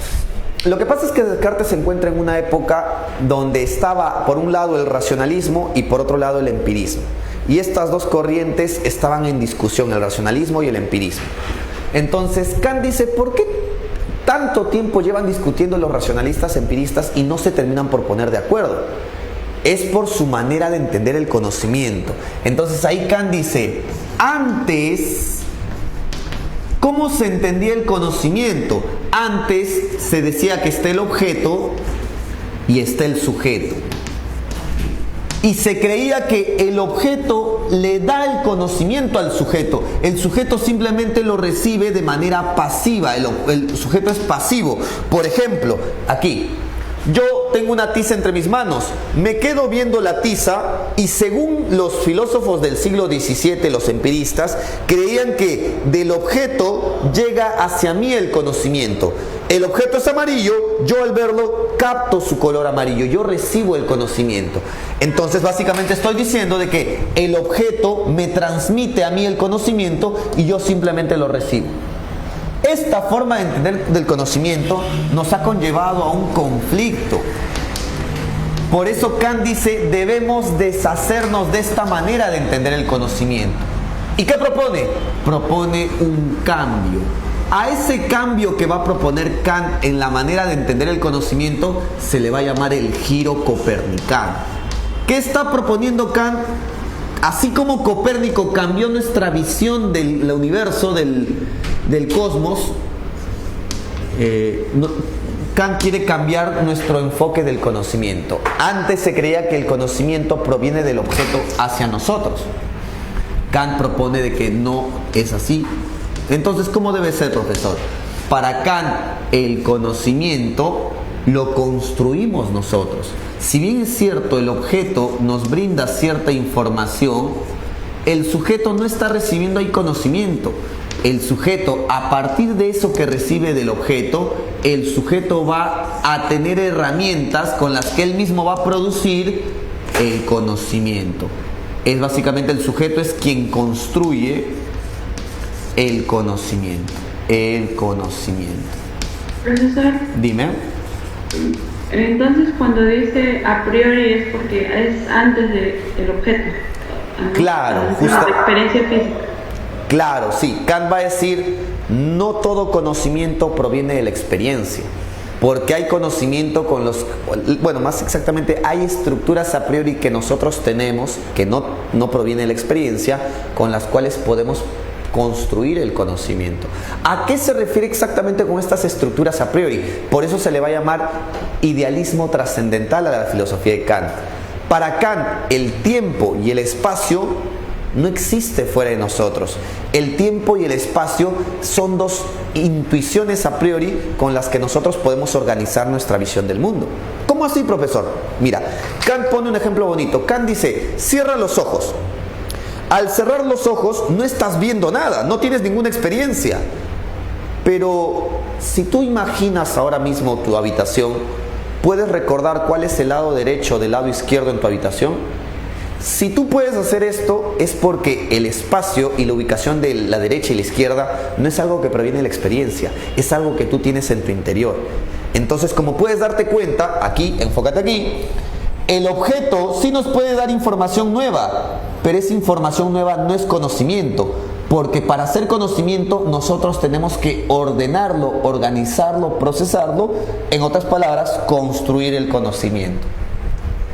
Lo que pasa es que Descartes se encuentra en una época donde estaba, por un lado, el racionalismo y por otro lado, el empirismo. Y estas dos corrientes estaban en discusión, el racionalismo y el empirismo. Entonces, Kant dice, ¿por qué tanto tiempo llevan discutiendo los racionalistas empiristas y no se terminan por poner de acuerdo? Es por su manera de entender el conocimiento. Entonces ahí Kant dice, antes, ¿cómo se entendía el conocimiento? Antes se decía que está el objeto y está el sujeto. Y se creía que el objeto le da el conocimiento al sujeto. El sujeto simplemente lo recibe de manera pasiva. El sujeto es pasivo. Por ejemplo, aquí, yo tengo una tiza entre mis manos, me quedo viendo la tiza y según los filósofos del siglo XVII, los empiristas, creían que del objeto llega hacia mí el conocimiento. El objeto es amarillo, yo al verlo capto su color amarillo, yo recibo el conocimiento. Entonces básicamente estoy diciendo de que el objeto me transmite a mí el conocimiento y yo simplemente lo recibo. Esta forma de entender del conocimiento nos ha conllevado a un conflicto. Por eso Kant dice, debemos deshacernos de esta manera de entender el conocimiento. ¿Y qué propone? Propone un cambio. A ese cambio que va a proponer Kant en la manera de entender el conocimiento se le va a llamar el giro copernicano. ¿Qué está proponiendo Kant? Así como Copérnico cambió nuestra visión del universo, del cosmos, Kant quiere cambiar nuestro enfoque del conocimiento. Antes se creía que el conocimiento proviene del objeto hacia nosotros. Kant propone de que no es así. Entonces, ¿cómo debe ser, profesor? Para Kant, el conocimiento lo construimos nosotros. Si bien es cierto, el objeto nos brinda cierta información, el sujeto no está recibiendo ahí conocimiento. El sujeto, a partir de eso que recibe del objeto, el sujeto va a tener herramientas con las que él mismo va a producir el conocimiento. Es básicamente el sujeto es quien construye el conocimiento. El conocimiento. Profesor. Dime. Entonces cuando dice a priori es porque es antes del objeto. Claro, justo. La experiencia física. Claro, sí. Kant va a decir, no todo conocimiento proviene de la experiencia, porque hay conocimiento con los... Bueno, más exactamente, hay estructuras a priori que nosotros tenemos, que no proviene de la experiencia, con las cuales podemos construir el conocimiento. ¿A qué se refiere exactamente con estas estructuras a priori? Por eso se le va a llamar idealismo trascendental a la filosofía de Kant. Para Kant, el tiempo y el espacio no existe fuera de nosotros. El tiempo y el espacio son dos intuiciones a priori con las que nosotros podemos organizar nuestra visión del mundo. ¿Cómo así, profesor? Mira, Kant pone un ejemplo bonito. Kant dice, cierra los ojos. Al cerrar los ojos no estás viendo nada, no tienes ninguna experiencia. Pero si tú imaginas ahora mismo tu habitación, ¿puedes recordar cuál es el lado derecho del lado izquierdo en tu habitación? Si tú puedes hacer esto es porque el espacio y la ubicación de la derecha y la izquierda no es algo que proviene de la experiencia, es algo que tú tienes en tu interior. Entonces, como puedes darte cuenta, aquí, enfócate aquí, el objeto sí nos puede dar información nueva, pero esa información nueva no es conocimiento, porque para hacer conocimiento nosotros tenemos que ordenarlo, organizarlo, procesarlo, en otras palabras, construir el conocimiento.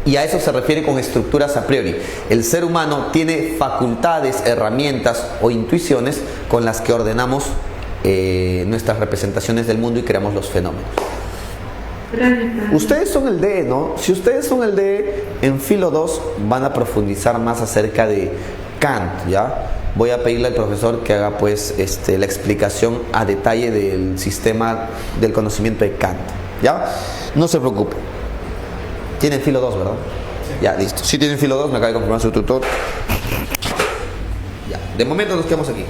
Y a eso se refiere con estructuras a priori. El ser humano tiene facultades, herramientas o intuiciones con las que ordenamos nuestras representaciones del mundo y creamos los fenómenos. Gracias, profe. Ustedes son el D, ¿no? Si ustedes son el D, en filo 2 van a profundizar más acerca de Kant, ¿ya? Voy a pedirle al profesor que haga pues la explicación a detalle del sistema del conocimiento de Kant, ¿ya? No se preocupe. Tienen filo 2, ¿verdad? Sí. Ya, listo. Si tienen filo 2, me acaba de confirmar su tutor. Ya, de momento nos quedamos aquí.